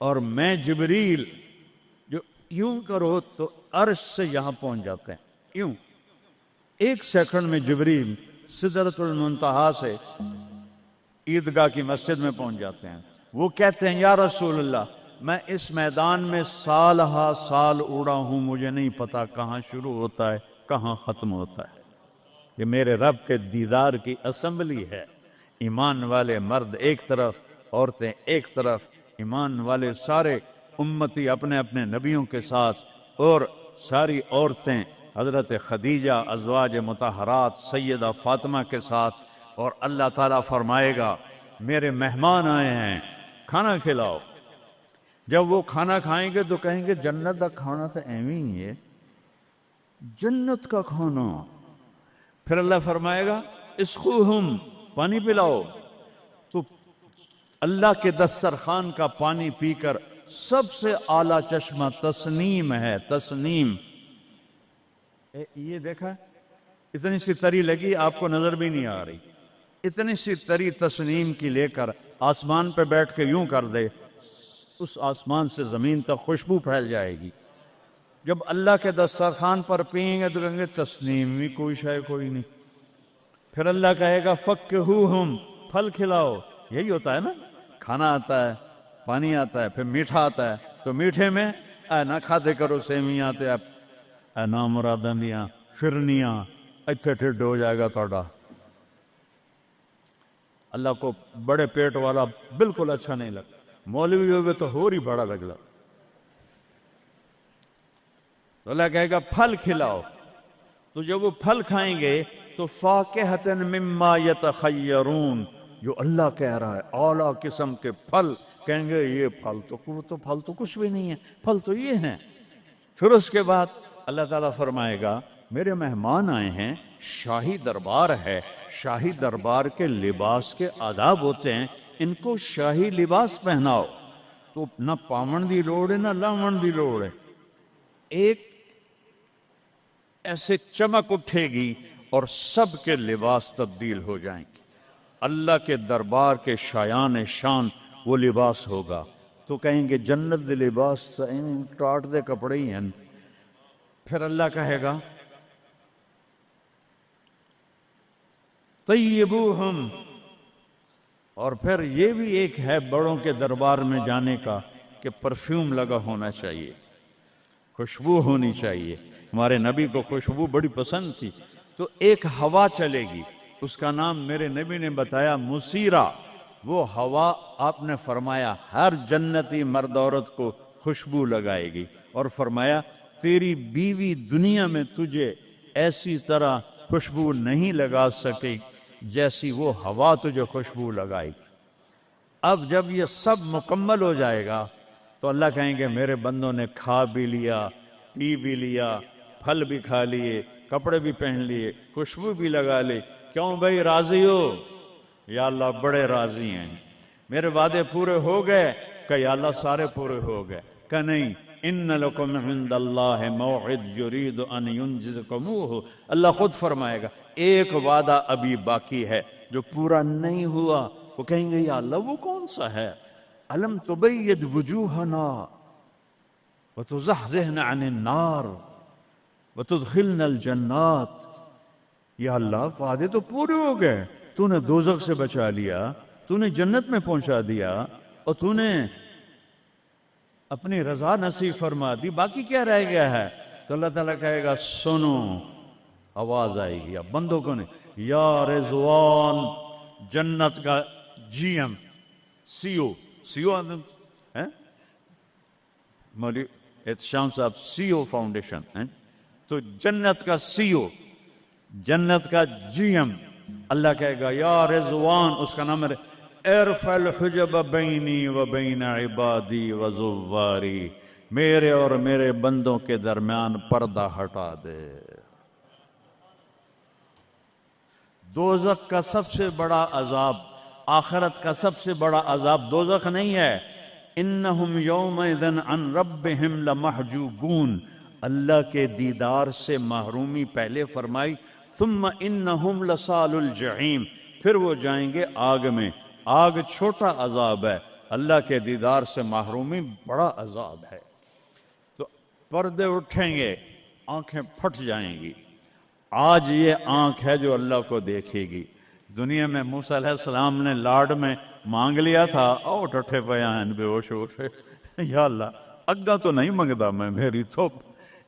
اور میں جبریل جو یوں کرو تو عرش سے یہاں پہنچ جاتے ہیں، یوں ایک سیکنڈ میں جبریل سدرۃ المنتہا سے عیدگاہ کی مسجد میں پہنچ جاتے ہیں۔ وہ کہتے ہیں یا رسول اللہ میں اس میدان میں سال ہا سال اڑا ہوں، مجھے نہیں پتا کہاں شروع ہوتا ہے کہاں ختم ہوتا ہے۔ یہ میرے رب کے دیدار کی اسمبلی ہے۔ ایمان والے مرد ایک طرف، عورتیں ایک طرف، ایمان والے سارے امتی اپنے اپنے نبیوں کے ساتھ، اور ساری عورتیں حضرت خدیجہ ازواج مطہرات سیدہ فاطمہ کے ساتھ، اور اللہ تعالیٰ فرمائے گا میرے مہمان آئے ہیں کھانا کھلاؤ۔ جب وہ کھانا کھائیں گے تو کہیں گے جنت کا کھانا تو ایویں ہی ہے، جنت کا کھانا۔ پھر اللہ فرمائے گا اسقوہم، پانی پلاؤ، تو اللہ کے دسترخوان کا پانی پی کر سب سے اعلیٰ چشمہ تسنیم ہے، تسنیم۔ یہ دیکھا اتنی سی تری لگی، آپ کو نظر بھی نہیں آ رہی، اتنی سی تری تسنیم کی لے کر آسمان پہ بیٹھ کے یوں کر دے، اس آسمان سے زمین تک خوشبو پھیل جائے گی۔ جب اللہ کے دسترخوان پر پئیں گے تو کہیں گے تسنیم بھی کوئی شے کوئی نہیں۔ پھر اللہ کہے گا فکہوہم، پھل کھلاؤ۔ یہی ہوتا ہے نا، کھانا آتا ہے، پانی آتا ہے، پھر میٹھا آتا ہے، تو میٹھے میں اے نہ کھاتے کرو سیویاں تے اے نامراداں دیاں فرنیاں، اتھے ٹھڈ ہو جائے گا تہاڈا۔ اللہ کو بڑے پیٹ والا بالکل اچھا نہیں لگتا، مولوی ہوئے تو ہی بڑا لگتا۔ تو اللہ کہے گا پھل کھلاؤ، تو جب وہ پھل کھائیں گے تو فاکہۃ مما یتخیرون، جو اللہ کہہ رہا ہے اعلیٰ قسم کے پھل، کہیں گے یہ پھل تو کچھ بھی نہیں ہے، پھل تو یہ ہیں۔ پھر اس کے بعد اللہ تعالیٰ فرمائے گا میرے مہمان آئے ہیں، شاہی دربار ہے، شاہی دربار کے لباس کے آداب ہوتے ہیں، ان کو شاہی لباس پہناؤ۔ تو نہ پاون دی لوڑ ہے نہ لاون دی لوڑ ہے، ایک ایسے چمک اٹھے گی اور سب کے لباس تبدیل ہو جائیں گے۔ اللہ کے دربار کے شایان شان وہ لباس ہوگا، تو کہیں گے جنت دے لباس ٹاٹ دے کپڑے ہی ہیں۔ پھر اللہ کہے گا طیبوہم، اور پھر یہ بھی ایک ہے بڑوں کے دربار میں جانے کا کہ پرفیوم لگا ہونا چاہیے، خوشبو ہونی چاہیے۔ ہمارے نبی کو خوشبو بڑی پسند تھی، تو ایک ہوا چلے گی، اس کا نام میرے نبی نے بتایا مسیرہ۔ وہ ہوا آپ نے فرمایا ہر جنتی مرد عورت کو خوشبو لگائے گی، اور فرمایا تیری بیوی دنیا میں تجھے ایسی طرح خوشبو نہیں لگا سکے جیسی وہ ہوا تجھے خوشبو لگائے گی۔ اب جب یہ سب مکمل ہو جائے گا تو اللہ کہیں گے میرے بندوں نے کھا بھی لیا، پی بھی لیا، پھل بھی کھا لیے، کپڑے بھی پہن لیے، خوشبو بھی لگا لے، کیوں بھائی راضی ہو؟ یا اللہ بڑے راضی ہیں، میرے وعدے پورے ہو گئے؟ کہ یا اللہ سارے پورے ہو گئے۔ کہ نہیں، ان لکم عند اللہ موعد یرید ان ینجزکموہ، اللہ خود فرمائے گا ایک وعدہ ابھی باقی ہے جو پورا نہیں ہوا۔ وہ کہیں گے یا اللہ وہ کون سا ہے؟ الم تبید وجوہنا وتزحزحنا عن النار وتدخلنا الجنات۔ یا اللہ وعدے تو پورے ہو گئے، تو نے دوزخ سے بچا لیا، تو نے جنت میں پہنچا دیا، اور تو نے اپنی رضا نصیب فرما دی، باقی کیا رہ گیا ہے؟ تو اللہ تعالیٰ کہے گا سنو، آواز آئے گی اب بندوں کو نہیں، یا رضوان، جنت کا جی ایم، سی او ہے مولوی احتشام صاحب، سی او فاؤنڈیشن ہے، تو جنت کا سی او، جنت کا جی ایم، اللہ کہے گا یا رضوان، اس کا نام ہے ارفع الحجب بینی و بین عبادی و زواری، میرے اور میرے بندوں کے درمیان پردہ ہٹا دے۔ دوزخ کا سب سے بڑا عذاب، آخرت کا سب سے بڑا عذاب دوزخ نہیں ہے، انہم یومئذ عن ربہم لمحجوبون، اللہ کے دیدار سے محرومی پہلے فرمائی، ثم انہم لصال الجحیم، پھر وہ جائیں گے آگ میں۔ آگ چھوٹا عذاب ہے، اللہ کے دیدار سے محرومی بڑا عذاب ہے۔ تو پردے اٹھیں گے، آنکھیں پھٹ جائیں گی۔ آج یہ آنکھ ہے جو اللہ کو دیکھے گی۔ دنیا میں موسیٰ علیہ السلام نے لاڈ میں مانگ لیا تھا، او ٹھٹھے بیان بے ہوش ہو سے، یا اللہ اگا تو نہیں منگدا میں، میری تو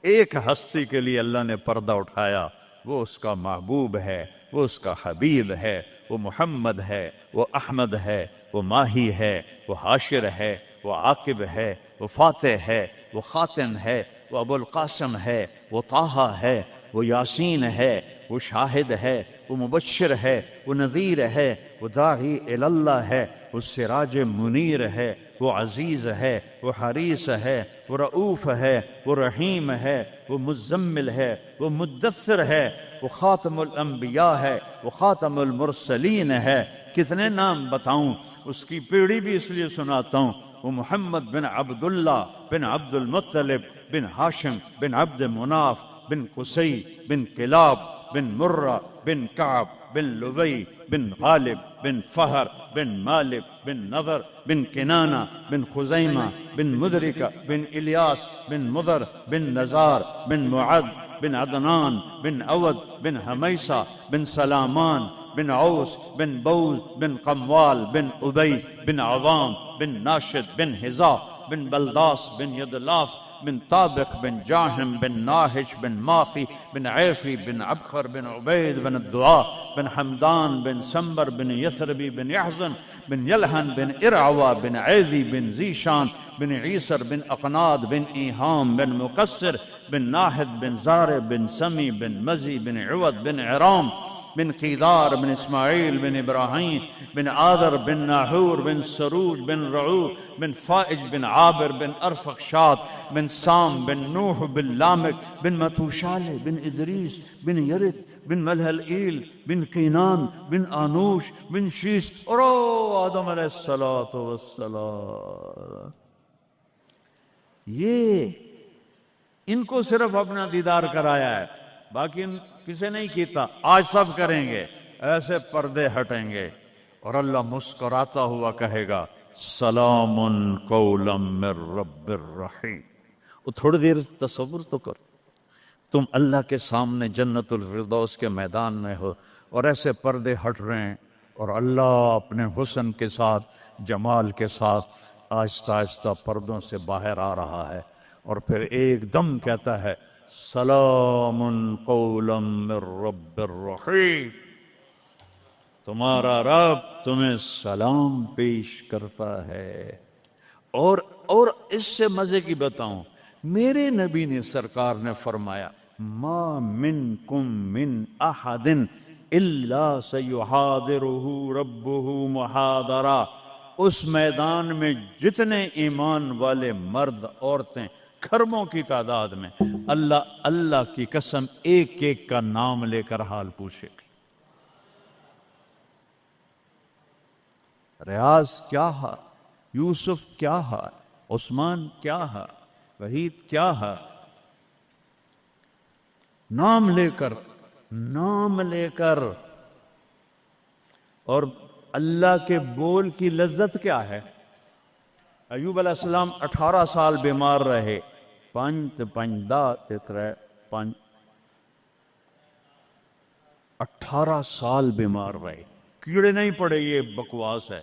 ایک ہستی کے لیے اللہ نے پردہ اٹھایا، وہ اس کا محبوب ہے، وہ اس کا حبیب ہے، وہ محمد ہے، وہ احمد ہے، وہ ماہی ہے، وہ حاشر ہے، وہ عاقب ہے، وہ فاتح ہے، وہ خاتم ہے، وہ ابو القاسم ہے، وہ طٰہٰ ہے، وہ یاسین ہے، وہ شاہد ہے، وہ مبشر ہے، وہ نذیر ہے، وہ داعی اللہ ہے، وہ سراج منیر ہے، وہ عزیز ہے، وہ حریص ہے، وہ رؤوف ہے، وہ رحیم ہے، وہ مزمل ہے، وہ مدثر ہے، وہ خاتم الانبیاء ہے، وہ خاتم المرسلین ہے۔ کتنے نام بتاؤں، اس کی پیڑھی بھی اس لیے سناتا ہوں۔ وہ محمد بن عبداللہ بن عبد المطلب بن ہاشم بن عبد مناف بن قصی بن کلاب بن مرہ بن کعب بن لبی بن غالب بن فہر بن مالک بن نضر بن کنانہ بن خزیمہ بن مدرکہ بن الیاس بن مضر بن نزار بن معد بن عدنان بن عود بن حمیسہ بن سلامان بن عوس بن بوز بن قموال بن ابی بن عوام بن ناشد بن حذا بن بلداس بن یدلاف بن طابق بن جاہم بن ناہش بن ماخی بن عیفی بن عبخر بن عبید بن الدعاء بن حمدان بن سنبر بن یثربی بن یحزن بن یلحن بن ارعوا بن عیدی بن زیشان بن عیسر بن اقناد بن ایہام بن مقصر بن ناحد بن زار بن سمی بن مزی بن عود بن عرام بن قیدار بن اسماعیل بن ابراہیم بن آدر بن ناحور بن سروج بن رعو بن فائج بن عابر بن ارفخشاد بن سام بن نوح بن لامک بن متوشالہ بن ادریس بن یرد بن ملہلئیل بن قینان بن آنوش بن شیس اور آدم علیہ السلام. یہ ان کو صرف اپنا دیدار کرایا ہے، باقی کسے نہیں کیتا. آج سب کریں گے، ایسے پردے ہٹیں گے اور اللہ مسکراتا ہوا کہے گا سلام قولا من رب الرحیم. وہ تھوڑی دیر تصور تو کر، تم اللہ کے سامنے جنت الفردوس کے میدان میں ہو اور ایسے پردے ہٹ رہے ہیں اور اللہ اپنے حسن کے ساتھ، جمال کے ساتھ آہستہ آہستہ پردوں سے باہر آ رہا ہے اور پھر ایک دم کہتا ہے سلام قولا من رب الرحیم. تمہارا رب تمہیں سلام پیش کرتا ہے. اور اس سے مزے کی بتاؤں، میرے نبی نے سرکار نے فرمایا ما منکم من احد الا سیحاضرہ ربہ محاضرہ. اس میدان میں جتنے ایمان والے مرد عورتیں کھربوں کی تعداد میں، اللہ کی قسم ایک ایک کا نام لے کر حال پوچھے گی. ریاض کیا ہے، یوسف کیا ہے، عثمان کیا ہے، وحید کیا ہے، نام لے کر. اور اللہ کے بول کی لذت کیا ہے. ایوب علیہ السلام 18 سال بیمار رہے. 18 سال بیمار رہے، کیڑے نہیں پڑے. یہ بکواس ہے.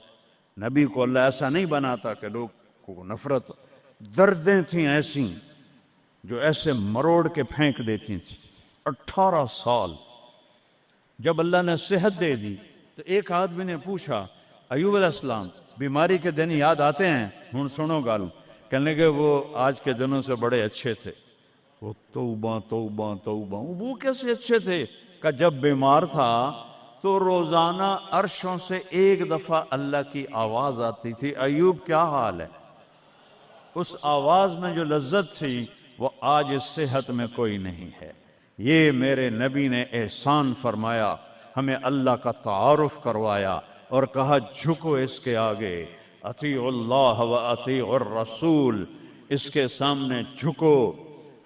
نبی کو اللہ ایسا نہیں بناتا کہ لوگ کو نفرت. دردیں تھیں ایسی جو ایسے مروڑ کے پھینک دیتی تھیں. 18 سال. جب اللہ نے صحت دے دی تو ایک آدمی نے پوچھا ایوب علیہ السلام بیماری کے دن یاد آتے ہیں؟ ہن سنو گالوں. کہنے کہ وہ آج کے دنوں سے بڑے اچھے تھے. وہ توبہ توبہ توبہ. وہ کیسے اچھے تھے کہ جب بیمار تھا تو روزانہ عرشوں سے ایک دفعہ اللہ کی آواز آتی تھی ایوب کیا حال ہے. اس آواز میں جو لذت تھی وہ آج اس صحت میں کوئی نہیں ہے. یہ میرے نبی نے احسان فرمایا، ہمیں اللہ کا تعارف کروایا اور کہا جھکو اس کے آگے، اطیعوا اللہ و اطیعوا الرسول، اس کے سامنے جھکو.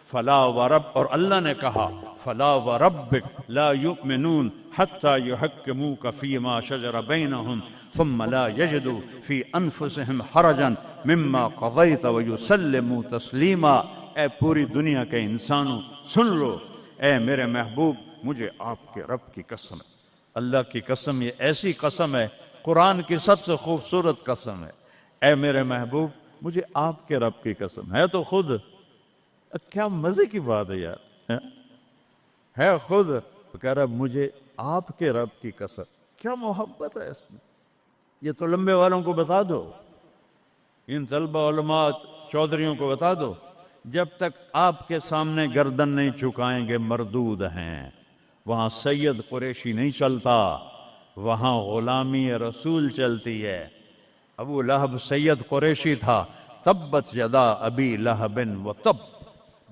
فلا ورب، اور اللہ نے کہا فلا وربک لا یؤمنون حتی یحکموک فیما شجر بینہم ثم لا یجدوا فی انفسہم حرجا مما قضیت ویسلموا تسلیما. اے پوری دنیا کے انسانوں سن لو، اے میرے محبوب مجھے آپ کے رب کی قسم ہے. اللہ کی قسم، یہ ایسی قسم ہے، قرآن کی سب سے خوبصورت قسم ہے. اے میرے محبوب مجھے آپ کے رب کی قسم ہے. تو خود کیا مزے کی بات ہے یار، ہے خود کہہ رہا مجھے آپ کے رب کی قسم. کیا محبت ہے اس میں. یہ تو لمبے والوں کو بتا دو، ان طلبہ علماء چودھریوں کو بتا دو، جب تک آپ کے سامنے گردن نہیں جھکائیں گے مردود ہیں. وہاں سید قریشی نہیں چلتا، وہاں غلامی رسول چلتی ہے. ابو لہب سید قریشی تھا. تبت یدا ابی لہب و تب،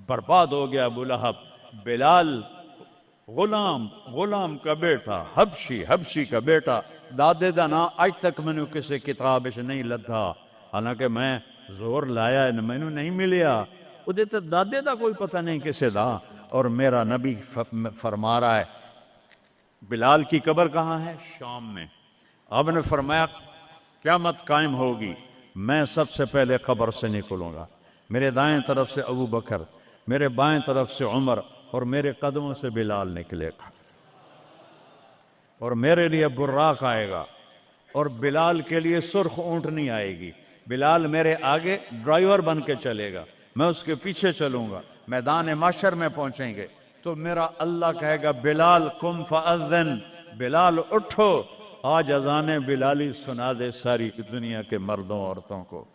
برباد ہو گیا ابو لہب. بلال غلام کا بیٹا، حبشی کا بیٹا، دادے دا نا آج تک میں نے کسی کتاب سے نہیں لدھا، حالانکہ میں زور لایا میں نے نہیں ملیا. وہ دیتے دادے دا کوئی پتہ نہیں کسے دا. اور میرا نبی فرما رہا ہے بلال کی قبر کہاں ہے؟ شام میں. آپ نے فرمایا قیامت قائم ہوگی، میں سب سے پہلے قبر سے نکلوں گا. میرے دائیں طرف سے ابو بکر، میرے بائیں طرف سے عمر، اور میرے قدموں سے بلال نکلے گا. اور میرے لیے براق آئے گا اور بلال کے لیے سرخ اونٹنی آئے گی. بلال میرے آگے ڈرائیور بن کے چلے گا، میں اس کے پیچھے چلوں گا. میدان محشر میں پہنچیں گے تو میرا اللہ کہے گا بلال قم فاذن، بلال اٹھو آج اذان بلالی سنا دے ساری دنیا کے مردوں عورتوں کو.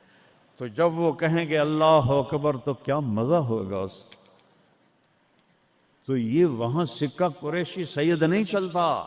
تو جب وہ کہیں گے اللہ اکبر تو کیا مزہ ہوگا اس. تو یہ وہاں سکہ قریشی سید نہیں چلتا،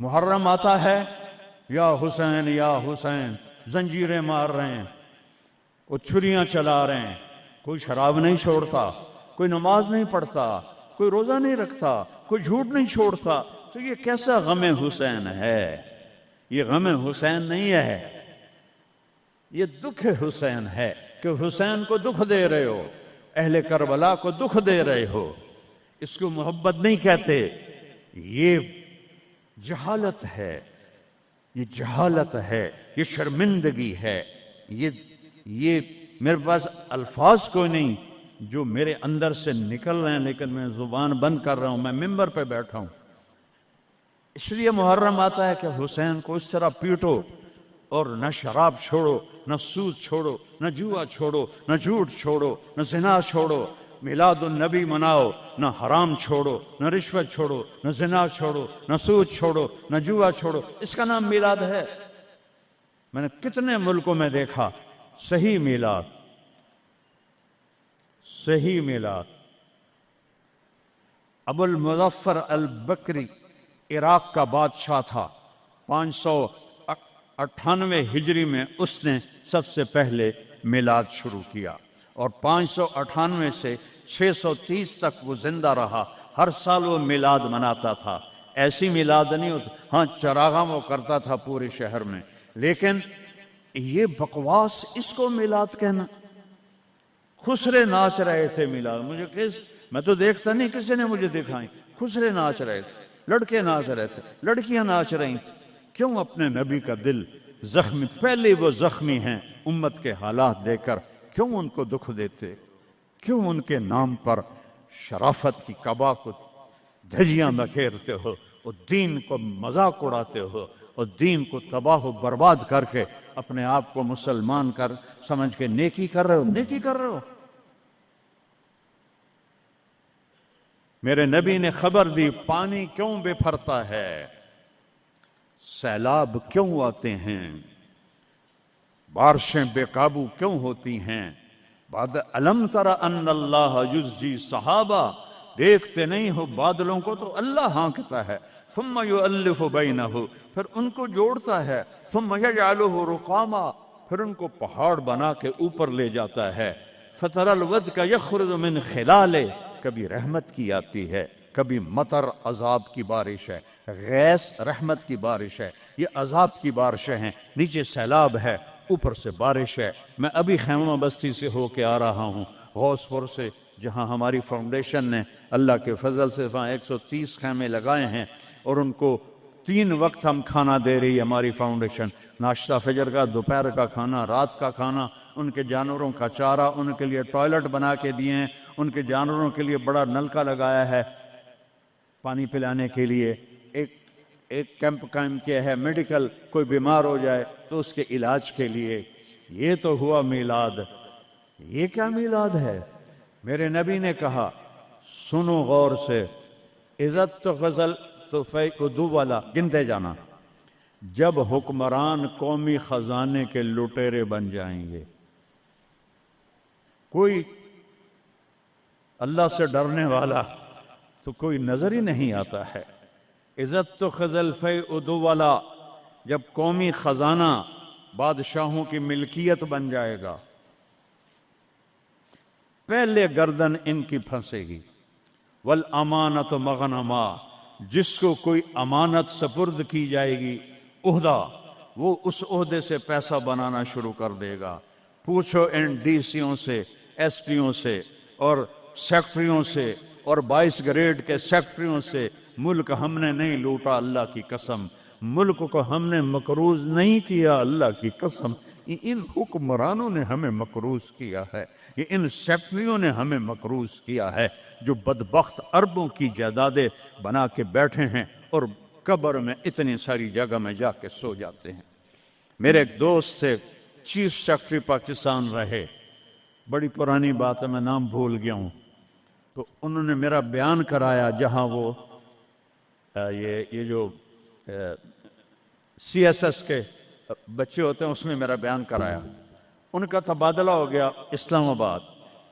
محرم آتا ہے، یا حسین زنجیریں مار رہے ہیں، وہ چھریاں چلا رہے ہیں، کوئی شراب نہیں چھوڑتا، کوئی نماز نہیں پڑھتا، کوئی روزہ نہیں رکھتا، کوئی جھوٹ نہیں چھوڑتا، تو یہ کیسا غم حسین ہے؟ یہ غم حسین نہیں ہے، یہ دکھ حسین ہے کہ حسین کو دکھ دے رہے ہو، اہل کربلا کو دکھ دے رہے ہو۔ اس کو محبت نہیں کہتے، یہ جہالت ہے، یہ جہالت ہے، یہ شرمندگی ہے، یہ میرے پاس الفاظ کوئی نہیں جو میرے اندر سے نکل رہے ہیں، لیکن میں زبان بند کر رہا ہوں، میں ممبر پہ بیٹھا ہوں۔ اس لیے محرم آتا ہے کہ حسین کو اس طرح پیٹو، اور نہ شراب چھوڑو، نہ سود چھوڑو، نہ جوا چھوڑو، نہ جھوٹ چھوڑو، نہ زنا چھوڑو، میلاد النبی مناؤ، نہ حرام چھوڑو، نہ رشوت چھوڑو، نہ زنا چھوڑو، نہ سود چھوڑو، نہ جوا چھوڑو۔ اس کا نام میلاد ہے؟ میں نے کتنے ملکوں میں دیکھا صحیح میلاد، صحیح میلاد۔ ابو المظفر البکری عراق کا بادشاہ تھا، 598 ہجری میں اس نے سب سے پہلے میلاد شروع کیا، اور 598 سے 630 تک وہ زندہ رہا، ہر سال وہ میلاد مناتا تھا۔ ایسی میلاد نہیں ہوتا، ہاں چراغاں وہ کرتا تھا پورے شہر میں، لیکن یہ بکواس، اس کو میلاد کہنا۔ خسرے ناچ رہے تھے میلاد، میں تو دیکھتا نہیں، کسی نے مجھے دکھائی، خسرے ناچ رہے تھے، لڑکے ناچ رہے تھے، لڑکیاں ناچ رہی تھیں۔ کیوں اپنے نبی کا دل زخمی، پہلے وہ زخمی ہیں امت کے حالات دے کر، کیوں ان کو دکھ دیتے؟ کیوں ان کے نام پر شرافت کی قبا کو دھجیاں بکھیرتے ہو، اور دین کو مذاق اڑاتے ہو، اور دین کو تباہ و برباد کر کے اپنے آپ کو مسلمان کر سمجھ کے نیکی کر رہے ہو؟ نیکی کر رہے ہو؟ میرے نبی نے خبر دی، پانی کیوں بفرتا ہے، سیلاب کیوں آتے ہیں، بارشیں بے قابو کیوں ہوتی ہیں؟ بعد الم تر ان اللہ یزجی صحابہ، دیکھتے نہیں ہو بادلوں کو تو اللہ ہانکتا ہے، ثم یؤلف بینہ، پھر ان کو جوڑتا ہے، ثم یجعلہ رقاما، پھر ان کو پہاڑ بنا کے اوپر لے جاتا ہے، فتر الودق یخرج من خلالہ، کبھی رحمت کی آتی ہے، کبھی مطر عذاب کی بارش ہے، غیث رحمت کی بارش ہے، یہ عذاب کی بارشیں ہیں، نیچے سیلاب ہے، اوپر سے بارش ہے۔ میں ابھی خیمہ بستی سے ہو کے آ رہا ہوں، غوث پور سے، جہاں ہماری فاؤنڈیشن نے اللہ کے فضل سے وہاں 130 خیمے لگائے ہیں، اور ان کو 3 وقت ہم کھانا دے رہی ہے ہماری فاؤنڈیشن، ناشتہ فجر کا، دوپہر کا کھانا، رات کا کھانا، ان کے جانوروں کا چارہ، ان کے لیے ٹوائلٹ بنا کے دیے ہیں، ان کے جانوروں کے لیے بڑا نلکا لگایا ہے پانی پلانے کے لیے، ایک کیمپ قائم کیا ہے، میڈیکل، کوئی بیمار ہو جائے تو اس کے علاج کے لیے۔ یہ تو ہوا میلاد۔ یہ کیا میلاد ہے؟ میرے نبی نے کہا، سنو غور سے، عزت تو غزل تو فیعدو والا، گنتے جانا، جب حکمران قومی خزانے کے لٹیرے بن جائیں گے، کوئی اللہ سے ڈرنے والا تو کوئی نظر ہی نہیں آتا ہے۔ عزت تو خزل فیعدو والا، جب قومی خزانہ بادشاہوں کی ملکیت بن جائے گا، پہلے گردن ان کی پھنسے گی۔ والامانۃ مغنما، جس کو کوئی امانت سپرد کی جائے گی، عہدہ، وہ اس عہدے سے پیسہ بنانا شروع کر دے گا۔ پوچھو ان ڈی سیوں سے، ایس پیوں سے، اور سیکٹریوں سے، اور 22 گریڈ کے سیکٹریوں سے، ملک ہم نے نہیں لوٹا اللہ کی قسم، ملک کو ہم نے مقروض نہیں کیا اللہ کی قسم، ان حکمرانوں نے ہمیں مقروض کیا ہے، یہ ان سیکٹریوں نے ہمیں مقروض کیا ہے، جو بدبخت اربوں کی جائیدادیں بنا کے بیٹھے ہیں اور قبر میں اتنی ساری جگہ میں جا کے سو جاتے ہیں۔ میرے ایک دوست سے چیف سیکرٹری پاکستان رہے، بڑی پرانی بات ہے، میں نام بھول گیا ہوں، تو انہوں نے میرا بیان کرایا، جہاں وہ یہ جو سی ایس ایس کے بچے ہوتے ہیں، اس میں میرا بیان کرایا۔ ان کا تبادلہ ہو گیا اسلام آباد،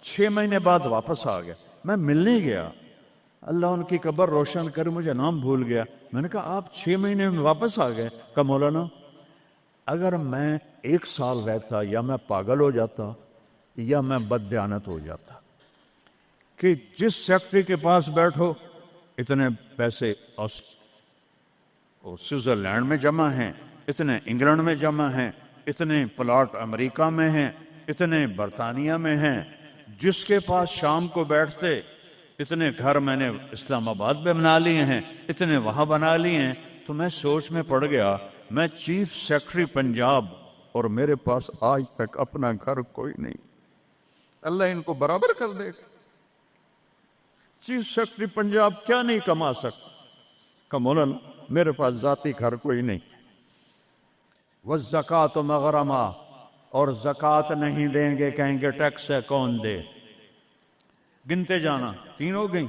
6 مہینے بعد واپس آ گیا۔ میں ملنے گیا، اللہ ان کی قبر روشن کرے، مجھے نام بھول گیا۔ میں نے کہا آپ 6 مہینے میں واپس آ گئے؟ کہا مولانا اگر میں 1 سال رہتا یا میں پاگل ہو جاتا یا میں بددیانت ہو جاتا، کہ جس سیکٹری کے پاس بیٹھو اتنے پیسے سوئٹزرلینڈ میں جمع ہیں، اتنے انگلینڈ میں جمع ہیں، اتنے پلاٹ امریکہ میں ہیں، اتنے برطانیہ میں ہیں، جس کے پاس شام کو بیٹھتے اتنے گھر میں نے اسلام آباد میں بنا لیے ہیں، اتنے وہاں بنا لیے ہیں۔ تو میں سوچ میں پڑ گیا، میں چیف سیکرٹری پنجاب اور میرے پاس آج تک اپنا گھر کوئی نہیں، اللہ ان کو برابر کر دے۔ چیف سیکرٹری پنجاب کیا نہیں کما سکتا؟ کہ مولانا میرے پاس ذاتی گھر کوئی نہیں۔ والزکوٰۃ مغرمہ، اور زکوٰۃ نہیں دیں گے، کہیں گے ٹیکس ہے کون دے؟ گنتے جانا، 3 ہو گئیں۔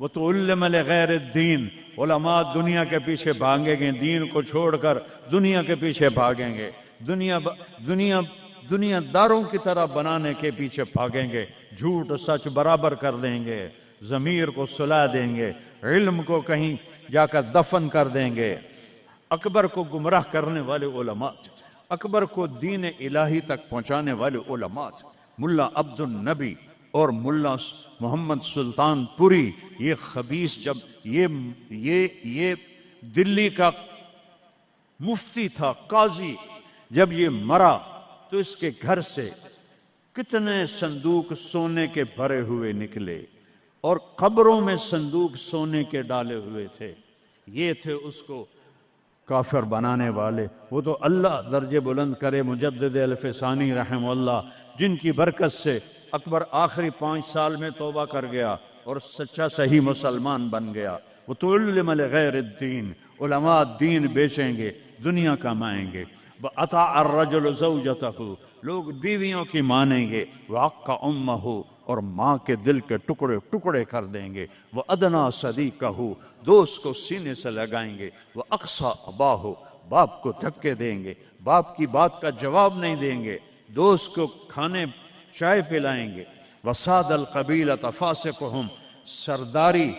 وَتُعَلِّمَ لِغَيْرِ الدِّينِ، علماء دنیا کے پیچھے بھاگیں گے، دین کو چھوڑ کر دنیا کے پیچھے بھاگیں گے، دنیا داروں کی طرح بنانے کے پیچھے بھاگیں گے، جھوٹ سچ برابر کر دیں گے، ضمیر کو سلا دیں گے، علم کو کہیں جا کر دفن کر دیں گے۔ اکبر کو گمراہ کرنے والے علماء، اکبر کو دین الہی تک پہنچانے والے علماء، ملا عبد النبی اور ملا محمد سلطان پوری، یہ خبیث، جب یہ دلی کا مفتی تھا، قاضی، جب یہ مرا تو اس کے گھر سے کتنے صندوق سونے کے بھرے ہوئے نکلے، اور قبروں میں صندوق سونے کے ڈالے ہوئے تھے۔ یہ تھے اس کو کافر بنانے والے۔ وہ تو اللہ درجے بلند کرے مجدد الفسانی رحمہ اللہ، جن کی برکت سے اکبر آخری 5 سال میں توبہ کر گیا اور سچا صحیح مسلمان بن گیا۔ وَتُعَلِّمَ لِغَيْرِ الدِّينِ، علماء دین بیچیں گے، دنیا کمائیں گے۔ وَأَطَاعَ الرَّجُلُ زَوْجَتَهُ، لوگ بیویوں کی مانیں گے۔ وَعَقَّ أُمَّهُ، اور ماں کے دل کے ٹکڑے ٹکڑے کر دیں گے۔ وَأَدْنَا صَدِيقَهُ، دوست کو سینے سے لگائیں گے۔ وَأَقْصَى أَبَاهُ، باپ کو دھکے دیں گے، باپ کی بات کا جواب نہیں دیں گے، دوست کو کھانے چائے پلائیں گے۔ وَسَادَ الْقَبِيلَةَ فَاسِقُهُمْ، سرداری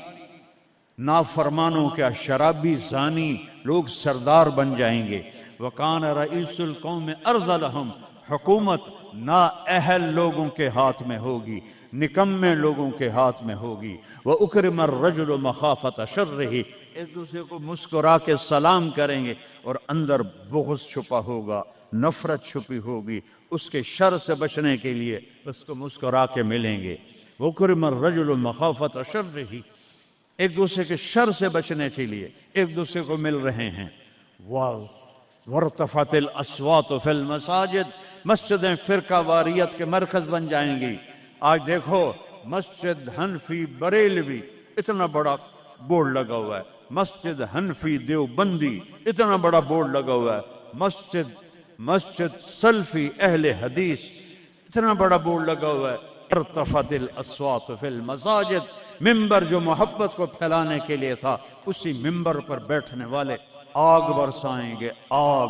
نافرمانوں کا، شرابی زانی لوگ سردار بن جائیں گے۔ وَكَانَ رَئِيسُ الْقَوْمِ أَرْذَلَهُمْ، حکومت نااہل لوگوں کے ہاتھ میں ہوگی، نکمے لوگوں کے ہاتھ میں ہوگی۔ وَأُكْرِمَ الرَّجُلُ مَخَافَةَ شَرِّهِ، ایک دوسرے کو مسکرا کے سلام کریں گے، اور اندر بغض چھپا ہوگا، نفرت چھپی ہوگی، اس کے شر سے بچنے کے لیے اس کو مسکرا کے ملیں گے۔ وَأُكْرِمَ الرَّجُلُ مَخَافَةَ شَرِّهِ، ایک دوسرے کے شر سے بچنے کے لیے ایک دوسرے کو مل رہے ہیں۔ وَارْتَفَعَتِ الْأَصْوَاتُ فِي الْمَسَاجِدِ، مسجدیں فرقہ واریت کے مرکز بن جائیں گی۔ آج دیکھو مسجد حنفی بریلوی اتنا بڑا بورڈ لگا ہوا ہے، مسجد حنفی دیوبندی اتنا بڑا بورڈ لگا ہوا ہے، مسجد سلفی اہل حدیث اتنا بڑا بورڈ لگا ہوا ہے۔ ارتفعت الاصوات فی المساجد، ممبر جو محبت کو پھیلانے کے لیے تھا، اسی ممبر پر بیٹھنے والے آگ برسائیں گے، آگ۔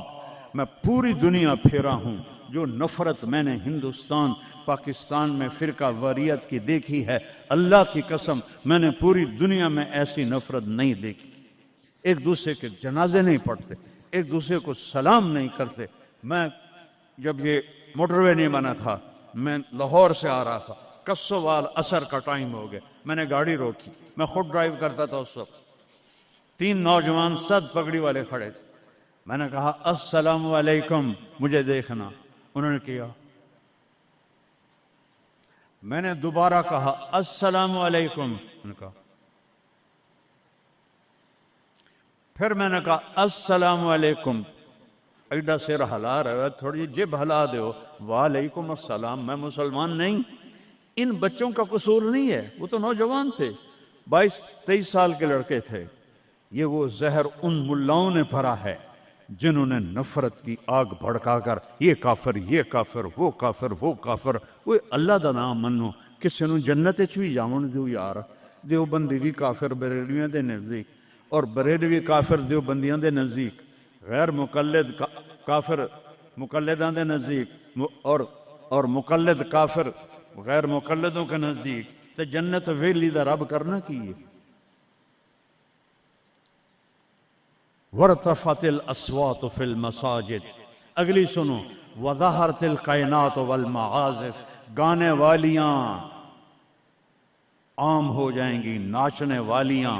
میں پوری دنیا پھیرا ہوں، جو نفرت میں نے ہندوستان پاکستان میں فرقہ واریت کی دیکھی ہے، اللہ کی قسم میں نے پوری دنیا میں ایسی نفرت نہیں دیکھی۔ ایک دوسرے کے جنازے نہیں پڑھتے، ایک دوسرے کو سلام نہیں کرتے۔ میں جب یہ موٹر وے نہیں بنا تھا، میں لاہور سے آ رہا تھا، کسوال عصر کا ٹائم ہو گیا، میں نے گاڑی روکی، میں خود ڈرائیو کرتا تھا اس وقت، 3 نوجوان سد پگڑی والے کھڑے تھے۔ میں نے کہا السلام علیکم، مجھے دیکھنا، انہوں نے کیا۔ میں نے دوبارہ کہا السلام علیکم، انہوں نے کہا۔ پھر میں نے کہا السلام علیکم، ایڈا سر ہلا رہا ہے، تھوڑی جب ہلا دو، وعلیکم السلام، میں مسلمان نہیں؟ ان بچوں کا قصور نہیں ہے، وہ تو نوجوان تھے، 22-23 سال کے لڑکے تھے۔ یہ وہ زہر ان ملاؤں نے بھرا ہے جنہوں نے نفرت کی آگ بھڑکا کر یہ کافر، یہ کافر، وہ کافر، وہ کافر۔ وہ اللہ دا نام منو، کسی نو جنت وچ بھی جاون دیو یار۔ دیوبندی بھی کافر بریلویاں دے نزدیک، اور بریلوی کافر دیوبندیاں دے نزدیک، غیر مقلد کافر مقلداں دے نزدیک، اور مقلد کافر غیر مقلدوں کے نزدیک۔ تے جنت ویلی دا رب کرنا کی ہے؟ ورتفت الاصوات فی المساجد، اگلی سنو، وظہرت القینات والمعازف، گانے والیاں عام ہو جائیں گی، ناچنے والیاں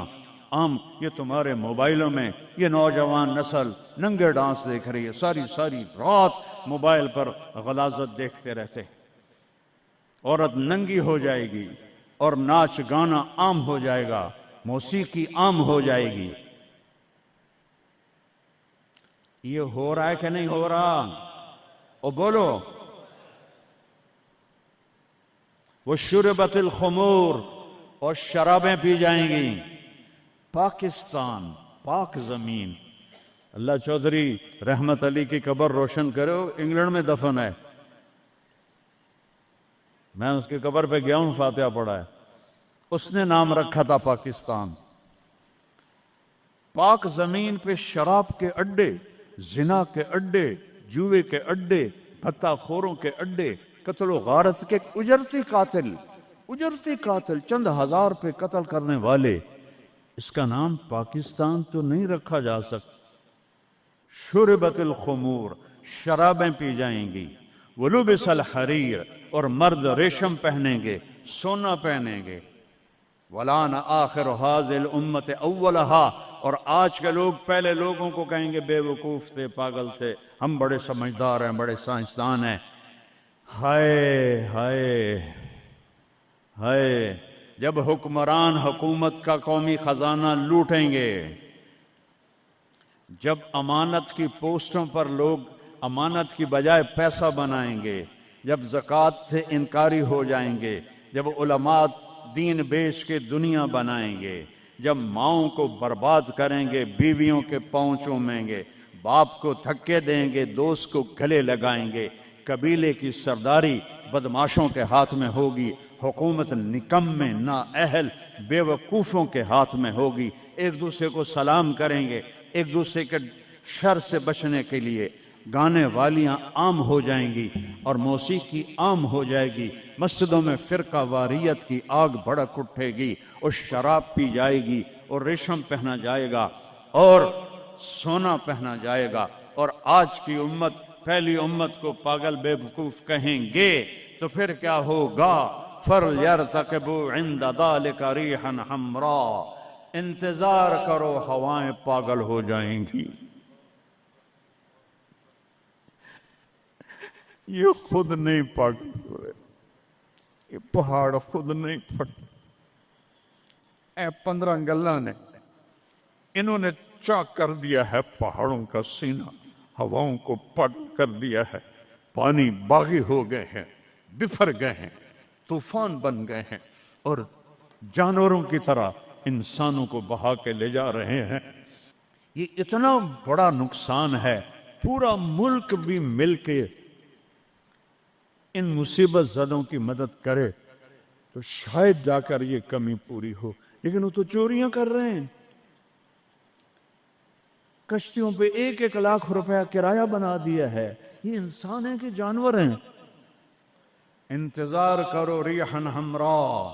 عام۔ یہ تمہارے موبائلوں میں یہ نوجوان نسل ننگے ڈانس دیکھ رہی ہے، ساری رات موبائل پر غلاظت دیکھتے رہتے۔ عورت ننگی ہو جائے گی اور ناچ گانا عام ہو جائے گا، موسیقی عام ہو جائے گی۔ یہ ہو رہا ہے کہ نہیں ہو رہا؟ او بولو۔ وشربت الخمور، اور شرابیں پی جائیں گی۔ پاکستان، پاک زمین، اللہ چودھری رحمت علی کی قبر روشن کرو، انگلینڈ میں دفن ہے، میں اس کی قبر پہ گیا ہوں، فاتحہ پڑھا ہے، اس نے نام رکھا تھا پاکستان۔ پاک زمین پہ شراب کے اڈے، زنا کے اڈے، جوئے کے اڈے، بھتہ خوروں کے اڈے، قتل و غارت کے اجرتی قاتل چند ہزار پہ قتل کرنے والے، اس کا نام پاکستان تو نہیں رکھا جا سکتا۔ شربت الخمور، شرابیں پی جائیں گی۔ ولبس الحریر، اور مرد ریشم پہنیں گے، سونا پہنیں گے۔ ولان آخر هذه الامة اولها، اور آج کے لوگ پہلے لوگوں کو کہیں گے بے وقوف تھے، پاگل تھے، ہم بڑے سمجھدار ہیں، بڑے سائنسدان ہیں۔ ہائے ہائے ہائے، جب حکمران حکومت کا قومی خزانہ لوٹیں گے، جب امانت کی پوسٹوں پر لوگ امانت کی بجائے پیسہ بنائیں گے، جب زکوٰۃ سے انکاری ہو جائیں گے، جب علماء دین بیچ کے دنیا بنائیں گے، جب ماؤں کو برباد کریں گے، بیویوں کے پاؤں چومیں گے، باپ کو دھکے دیں گے، دوست کو گلے لگائیں گے، قبیلے کی سرداری بدماشوں کے ہاتھ میں ہوگی، حکومت نکمے نااہل بے وقوفوں کے ہاتھ میں ہوگی، ایک دوسرے کو سلام کریں گے، ایک دوسرے کے شر سے بچنے کے لیے گانے والیاں عام ہو جائیں گی اور موسیقی عام ہو جائے گی، مسجدوں میں فرقہ واریت کی آگ بھڑک اٹھے گی، اور شراب پی جائے گی، اور ریشم پہنا جائے گا، اور سونا پہنا جائے گا، اور آج کی امت پہلی امت کو پاگل بے وقوف کہیں گے، تو پھر کیا ہوگا؟ فَلْيَرْتَقِبُوا عِنْدَ ذَلِكَ رِيحًا حَمْرَاءَ، انتظار کرو، ہوائیں پاگل ہو جائیں گی۔ یہ خود نہیں پاگل ہوئے، یہ پہاڑ خود نہیں پھٹ، اے 15 گلہ نے، انہوں نے چاک کر دیا ہے پہاڑوں کا سینہ، ہواؤں کو پاگل کر دیا ہے، پانی باغی ہو گئے ہیں، بفر گئے ہیں، طوفان بن گئے ہیں، اور جانوروں کی طرح انسانوں کو بہا کے لے جا رہے ہیں۔ یہ اتنا بڑا نقصان ہے، پورا ملک بھی مل کے ان مصیبت زدوں کی مدد کرے تو شاید جا کر یہ کمی پوری ہو، لیکن وہ تو چوریاں کر رہے ہیں، کشتیوں پہ 1-1 لاکھ روپیہ کرایہ بنا دیا ہے، یہ انسان ہیں کہ جانور ہیں؟ انتظار کرو ریحًا حمراء،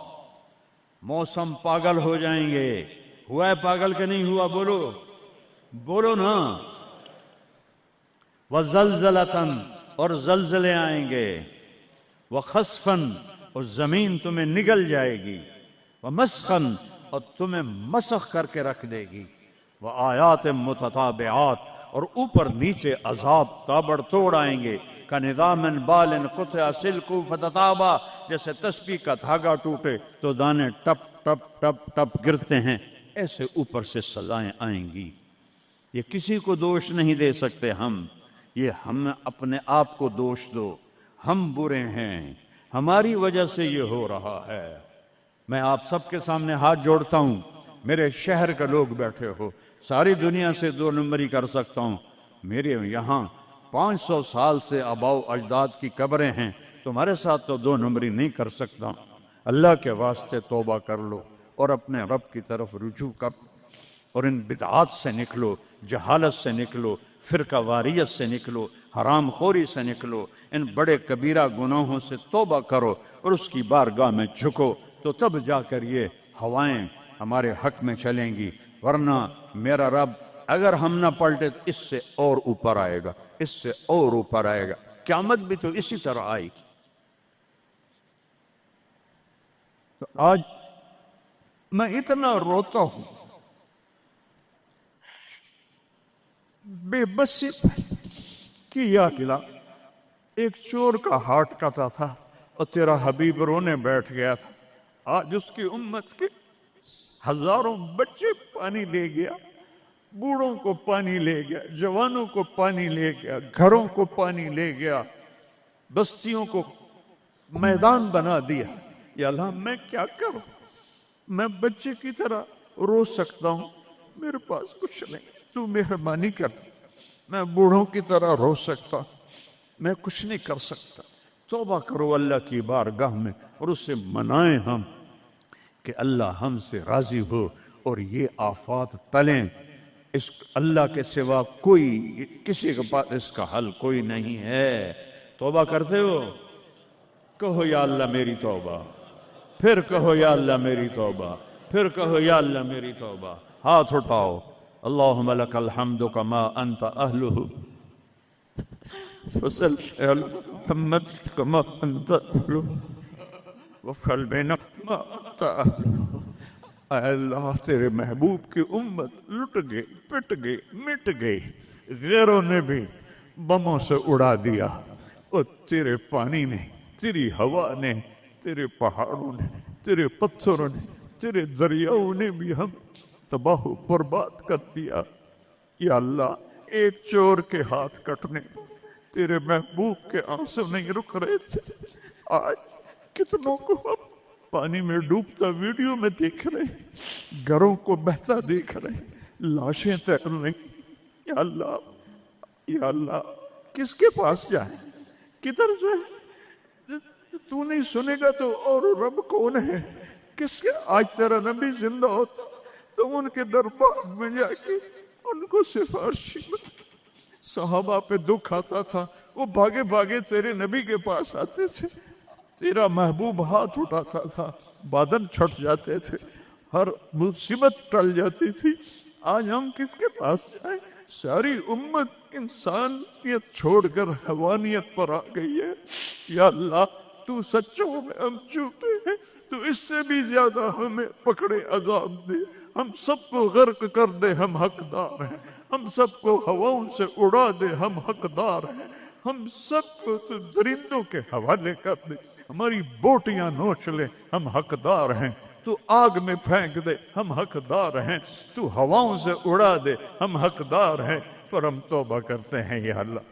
موسم پاگل ہو جائیں گے۔ ہوا ہے پاگل کہ نہیں ہوا؟ بولو بولو نا۔ وزلزلتاً، اور زلزلے آئیں گے، وخسفاً، اور زمین تمہیں نگل جائے گی، ومسخاً، اور تمہیں مسخ کر کے رکھ دے گی، وآیات متتابعات، اور اوپر نیچے عذاب تابڑ توڑ آئیں گے، کَنِظَامٍ بَالٍ قُطِعَ سِلْكُهُ فَتَتَابَى، جیسے تسبیح کا دھاگا ٹوٹے تو دانے ٹپ ٹپ ٹپ ٹپ گرتے ہیں، ایسے اوپر سے سزائیں آئیں گی۔ یہ کسی کو دوش نہیں دے سکتے ہم، یہ ہم اپنے آپ کو دوش دو، ہم برے ہیں، ہماری وجہ سے یہ ہو رہا ہے۔ میں آپ سب کے سامنے ہاتھ جوڑتا ہوں، میرے شہر کے لوگ بیٹھے ہو، ساری دنیا سے 2 نمبری کر سکتا ہوں، میرے یہاں 500 سال سے آباؤ اجداد کی قبریں ہیں، تمہارے ساتھ تو 2 نمبری نہیں کر سکتا۔ اللہ کے واسطے توبہ کر لو اور اپنے رب کی طرف رجوع کر، اور ان بدعات سے نکلو، جہالت سے نکلو، فرقہ واریت سے نکلو، حرام خوری سے نکلو، ان بڑے کبیرہ گناہوں سے توبہ کرو اور اس کی بارگاہ میں جھکو، تو تب جا کر یہ ہوائیں ہمارے حق میں چلیں گی، ورنہ میرا رب اگر ہم نہ پلٹے تو اس سے اور اوپر آئے گا، اس سے اور اوپر آئے گا، قیامت بھی تو اسی طرح آئے گی۔ تو آج میں اتنا روتا ہوں، بے بسی کی یاد دلا۔ ایک چور کا ہارٹ کاتا تھا اور تیرا حبیب رونے بیٹھ گیا تھا۔ آج اس کی امت کے ہزاروں بچے پانی لے گیا، بوڑھوں کو پانی لے گیا، جوانوں کو پانی لے گیا، گھروں کو پانی لے گیا، بستیوں کو میدان بنا دیا۔ یا اللہ میں کیا کروں؟ میں بچے کی طرح رو سکتا ہوں، میرے پاس کچھ نہیں، تو مہربانی کر۔ میں بوڑھوں کی طرح رو سکتا ہوں، میں کچھ نہیں کر سکتا۔ توبہ کرو اللہ کی بارگاہ میں اور اس سے منائیں ہم کہ اللہ ہم سے راضی ہو اور یہ آفات ٹلیں۔ اس اللہ کے سوا کوئی، کسی کے پاس اس کا حل کوئی نہیں ہے۔ توبہ کرتے ہو؟ کہو یا اللہ میری توبہ، پھر کہو یا اللہ میری توبہ، پھر کہو یا اللہ میری توبہ۔ ہاتھ اٹھاؤ۔ اللہم لک الحمد کما انت اہلہ وصلی علی محمد کما انت اہلہ وفعل بنا ما انت اہلہ۔ اے اللہ تیرے محبوب کی امت لٹ گئی، پٹ گئی، مٹ گئی، غیروں نے بھی بموں سے اڑا دیا، اور تیرے پانی نے، تیری ہوا نے، تیرے پہاڑوں نے، تیرے پتھروں نے، تیرے دریاؤں نے بھی ہم تباہ و برباد کر دیا۔ یا اللہ ایک چور کے ہاتھ کٹنے تیرے محبوب کے آنسو نہیں رک رہے تھے، آج کتنوں کو ہم پانی میں ڈوبتا ویڈیو میں دیکھ رہے ہیں، گھروں کو بہتا دیکھ رہے ہیں، لاشیں تیر رہی۔ یا اللہ، یا اللہ کس کے پاس جائیں، کدھر جائیں؟ تو نہیں سنے گا تو اور رب کون ہے؟ کس کے؟ آج تیرا نبی زندہ ہوتا تو ان کے دربار میں جا کے ان کو سفارشی میں، صحابہ پہ دکھ آتا تھا وہ بھاگے بھاگے تیرے نبی کے پاس آتے تھے، تیرا محبوب ہاتھ اٹھاتا تھا، بادل چھٹ جاتے تھے، ہر مصیبت ٹل جاتی تھی۔ آج ہم کس کے پاس جائیں؟ ساری امت انسانیت چھوڑ کر حیوانیت پر آ گئی ہے۔ یا اللہ تو سچوں میں ہم جھوٹے ہیں، تو اس سے بھی زیادہ ہمیں پکڑے عذاب دے، ہم سب کو غرق کر دے، ہم حقدار ہیں، ہم سب کو ہواؤں سے اڑا دے، ہم حقدار ہیں، ہم سب کو تو درندوں کے حوالے کر دے، ہماری بوٹیاں نوچ لے، ہم حقدار ہیں، تو آگ میں پھینک دے، ہم حقدار ہیں، تو ہواؤں سے اڑا دے، ہم حقدار ہیں۔ پر ہم توبہ کرتے ہیں یا اللہ،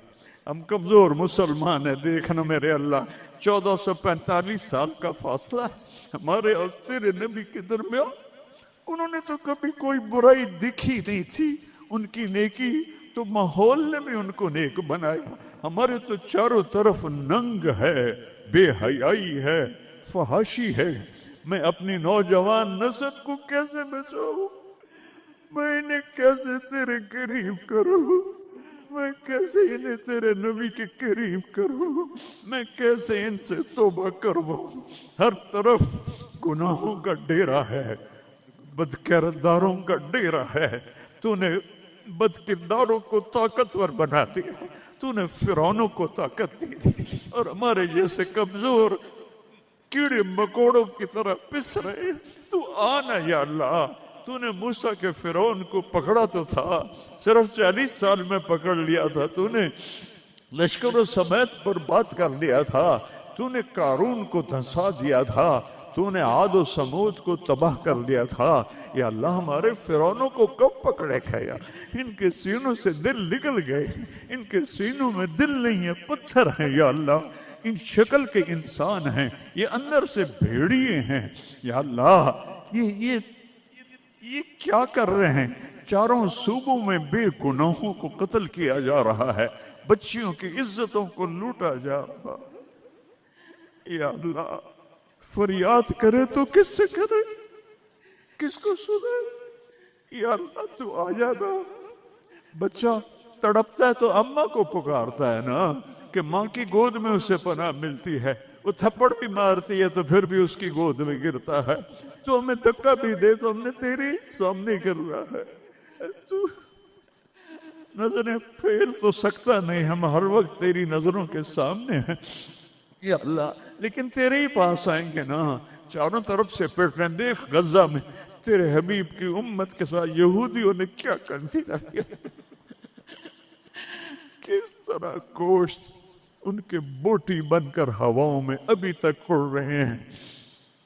ہم کمزور مسلمان ہیں، دیکھنا میرے اللہ 1445 سال کا فاصلہ ہے ہمارے اور تیرے نبی کے درمیان۔ انہوں نے تو کبھی کوئی برائی دکھی نہیں تھی، ان کی نیکی تو ماحول نے بھی ان کو نیک بنایا۔ ہمارے تو چاروں طرف ننگ ہے، بے حیائی ہے، فحاشی ہے۔ میں اپنی نوجوان نسل کو کیسے بچاؤں؟ میں انہیں کیسے تیرے قریب کروں؟ میں کیسے انہیں تیرے نبی کے قریب کروں؟ میں کیسے ان سے توبہ کروں؟ ہر طرف گناہوں کا ڈیرا ہے، بد کرداروں کا ڈیرا ہے۔ تو نے بد کرداروں کو طاقتور بنا دیا، تو نے فرعونوں کو طاقت دی، اور ہمارے جیسے کمزور کیڑے مکوڑوں کی طرح پس رہے۔ تو آنا یا اللہ، تو نے موسیٰ کے فرعون کو پکڑا تو تھا، صرف 40 سال میں پکڑ لیا تھا، تو نے لشکر و سمیت برباد کر دیا تھا، تو نے قارون کو دھنسا دیا تھا، تو نے عاد و سمود کو تباہ کر دیا تھا۔ یا اللہ ہمارے فرعونوں کو کب پکڑے کھایا؟ ان کے سینوں سے دل نکل گئے، ان کے سینوں میں دل نہیں ہے، پتھر ہیں یا اللہ، ان شکل کے انسان ہیں، یہ اندر سے بھیڑیے ہیں۔ یا اللہ یہ کیا کر رہے ہیں؟ چاروں صوبوں میں بے گناہوں کو قتل کیا جا رہا ہے، بچیوں کی عزتوں کو لوٹا جا رہا ہے۔ یا اللہ فریاد کرے تو کس سے کرے، کس کو سنے؟ یا اللہ تو آ جانا۔ بچہ تڑپتا ہے تو اماں کو پکارتا ہے نا، کہ ماں کی گود میں اسے پناہ ملتی ہے، وہ تھپڑ بھی مارتی ہے تو پھر بھی اس کی گود میں گرتا ہے، تو ہمیں دھکا بھی دے تو ہم نے تیری سامنے کر رہا ہے، نظریں پھیر تو سکتا نہیں، ہم ہر وقت تیری نظروں کے سامنے ہیں یا اللہ، لیکن تیرے ہی پاس آئیں گے نا۔ چاروں طرف سے پیٹ رہے، دیکھ غزہ میں تیرے حبیب کی امت کے ساتھ یہودیوں نے کیا کنسیڈر کیا، کس طرح گوشت ان کے بوٹی بن کر ہواؤں میں ابھی تک اڑ رہے ہیں۔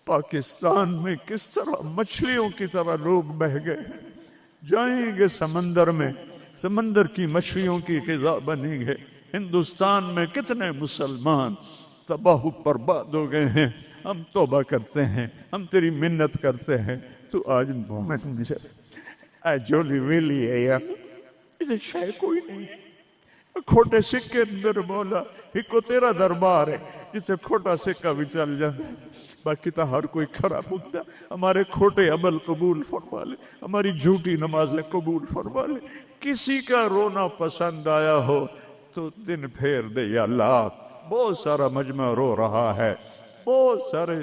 پاکستان میں کس طرح مچھلیوں کی طرح لوگ بہہ گئے ہیں، جائیں گے سمندر میں، سمندر کی مچھلیوں کی غذا بنیں گے۔ ہندوستان میں کتنے مسلمان تباہ و برباد ہو گئے ہیں۔ ہم توبہ کرتے ہیں، ہم تیری منت کرتے ہیں، تو آج مومن مجھے اے جولی ویلی ہے یار، اسے شے کوئی نہیں، کھوٹے سکے اندر مولا ایک تیرا دربار ہے جسے کھوٹا سکہ بھی چل جائے، باقی تو ہر کوئی کھڑا مدعا۔ ہمارے کھوٹے عمل قبول فرما لے، ہماری جھوٹی نمازیں قبول فرما لے۔ کسی کا رونا پسند آیا ہو تو دن پھیر دے یا اللہ۔ بہت سارا مجمع رو رہا ہے، بہت سارے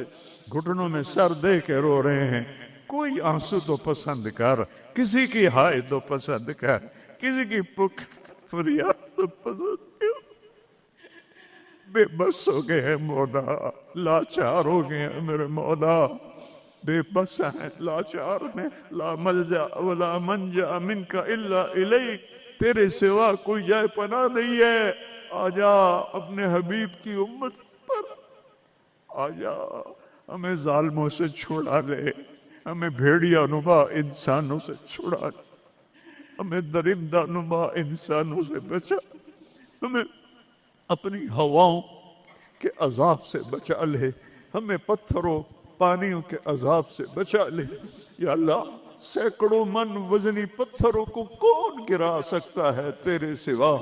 گھٹنوں میں سر دے کے رو رہے ہیں، کوئی آنسو تو پسند کر، کسی کی ہائے تو پسند کر، کسی کی پک فریاد تو پسند کر۔ بے بس ہو گئے ہیں مولا، لاچار ہو گئے ہیں میرے مولا، بے بس ہیں، لاچار میں، لا ملجا ولا منجا منک الا الیک، تیرے سوا کوئی جائے پناہ نہیں ہے۔ آجا اپنے حبیب کی امت پر آجا، ہمیں ظالموں سے چھڑا لے، ہمیں بھیڑیا نما انسانوں سے چھڑا لے، ہمیں درندہ نما انسانوں سے بچا، ہمیں اپنی ہواؤں کے عذاب سے بچا لے، ہمیں پتھروں پانیوں کے عذاب سے بچا لے یا اللہ۔ سینکڑوں من وزنی پتھروں کو کون گرا سکتا ہے تیرے سوا؟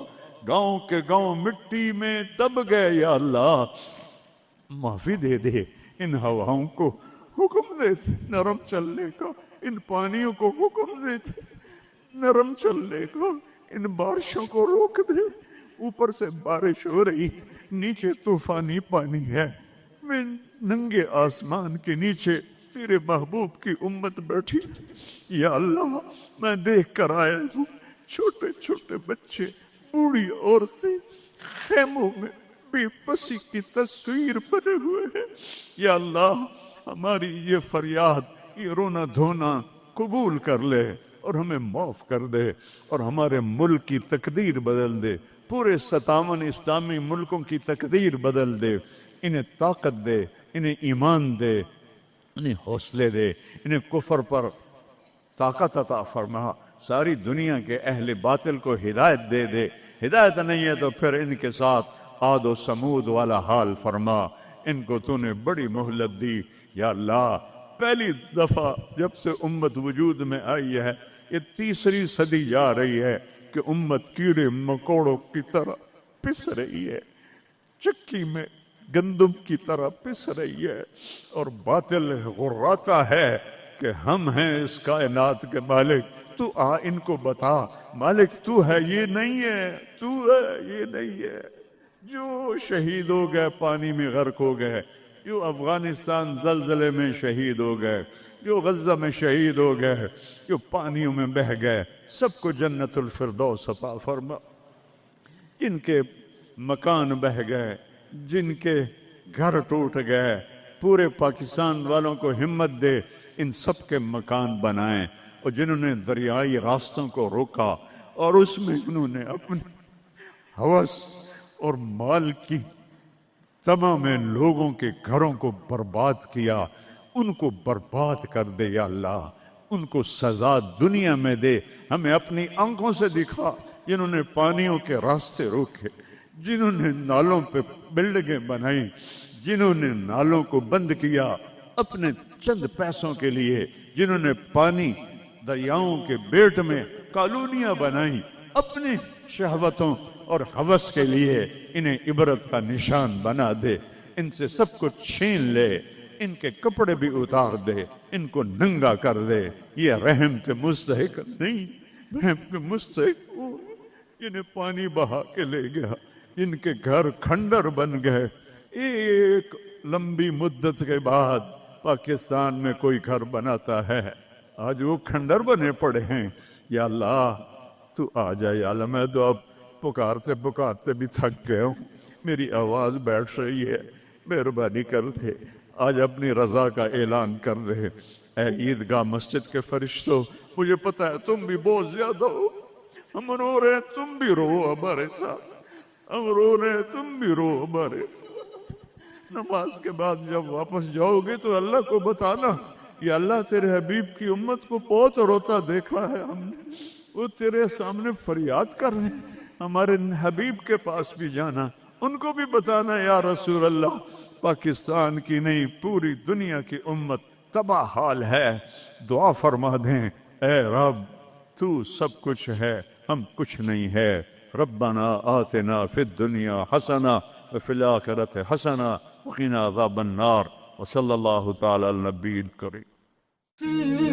گاؤں کے گاؤں مٹی میں دب گئے یا اللہ، معافی دے دے۔ ان ہواؤں کو حکم دے دے نرم چلنے کا، ان پانیوں کو حکم دے دے نرم چلنے کا، ان بارشوں کو روک دے۔ اوپر سے بارش ہو رہی، نیچے طوفانی پانی ہے، میں ننگے آسمان کے نیچے تیرے محبوب کی امت بیٹھی یا اللہ، میں دیکھ کر آیا ہوں چھوٹے چھوٹے بچے، بوڑھی عورتیں خیموں میں بے بسی کی تصویر بنے ہوئے ہیں یا اللہ۔ ہماری یہ فریاد، یہ رونا دھونا قبول کر لے اور ہمیں معاف کر دے، اور ہمارے ملک کی تقدیر بدل دے، پورے 57 اسلامی ملکوں کی تقدیر بدل دے۔ انہیں طاقت دے، انہیں ایمان دے، انہیں حوصلے دے، انہیں کفر پر طاقت عطا فرما۔ ساری دنیا کے اہل باطل کو ہدایت دے دے، ہدایت نہیں ہے تو پھر ان کے ساتھ عاد و سمود والا حال فرما۔ ان کو تو نے بڑی مہلت دی یا اللہ۔ پہلی دفعہ جب سے امت وجود میں آئی ہے، یہ تیسری صدی جا رہی ہے کہ امت کیڑے مکوڑوں کی طرح پس رہی ہے، چکی میں گندم کی طرح پس رہی ہے، اور باطل غراتا ہے کہ ہم ہیں اس کائنات کے مالک۔ تو آ ان کو بتا مالک تو ہے، یہ نہیں ہے، تو ہے، یہ نہیں ہے۔ جو شہید ہو گئے پانی میں غرق ہو گئے، جو افغانستان زلزلے میں شہید ہو گئے، جو غزہ میں شہید ہو گئے، جو پانیوں میں بہہ گئے، سب کو جنت الفردوس عطا فرما۔ جن کے مکان بہہ گئے، جن کے گھر ٹوٹ گئے، پورے پاکستان والوں کو ہمت دے، ان سب کے مکان بنائیں۔ اور جنہوں نے دریائی راستوں کو روکا اور اس میں انہوں نے اپنے ہوس اور مال کی تمام لوگوں کے گھروں کو برباد کیا، ان کو برباد کر دے یا اللہ۔ ان کو سزا دنیا میں دے، ہمیں اپنی آنکھوں سے دکھا۔ جنہوں نے پانیوں کے راستے روکے، جنہوں نے نالوں پہ بلڈنگیں بنائی، جنہوں نے نالوں کو بند کیا اپنے چند پیسوں کے لیے، جنہوں نے پانی دریاؤں کے بیٹ میں کالونیاں بنائیں اپنی شہوتوں اور ہوس کے لیے، انہیں عبرت کا نشان بنا دے۔ ان سے سب کچھ چھین لے، ان کے کپڑے بھی اتار دے، ان کو ننگا کر دے۔ یہ رحم کے مستحق نہیں، رحم کے مستحق وہ جنہیں پانی بہا کے لے گیا، جن کے گھر کھنڈر بن گئے۔ ایک لمبی مدت کے بعد پاکستان میں کوئی گھر بناتا ہے، آج وہ کھنڈر بنے پڑے ہیں یا اللہ۔ تو آ جائے یا اللہ، میں تو اب پکارتے بھی تھک گیا ہوں، میری آواز بیٹھ رہی ہے، مہربانی کرتے آج اپنی رضا کا اعلان کر دے۔ اے عیدگاہ مسجد کے فرشتوں، مجھے پتہ ہے تم بھی بہت زیادہ ہو، ہم رو رہے ہیں، تم بھی رو ہمارے ساتھ، ہم رو رہے ہیں، تم بھی رو ہمارے۔ نماز کے بعد جب واپس جاؤ گے تو اللہ کو بتانا، یا اللہ تیرے حبیب کی امت کو بہت روتا دیکھا ہے ہم نے، وہ تیرے سامنے فریاد کر رہے ہیں، ہمارے حبیب کے پاس بھی جانا، ان کو بھی بتانا یا رسول اللہ پاکستان کی نہیں پوری دنیا کی امت تباہ حال ہے، دعا فرما دیں اے رب تو سب کچھ ہے، ہم کچھ نہیں ہے۔ ربنا آتنا فی الدنیا حسنہ وفی الآخرۃ حسنہ وقنا عذاب النار، وصلی اللہ تعالی علی النبی الکریم۔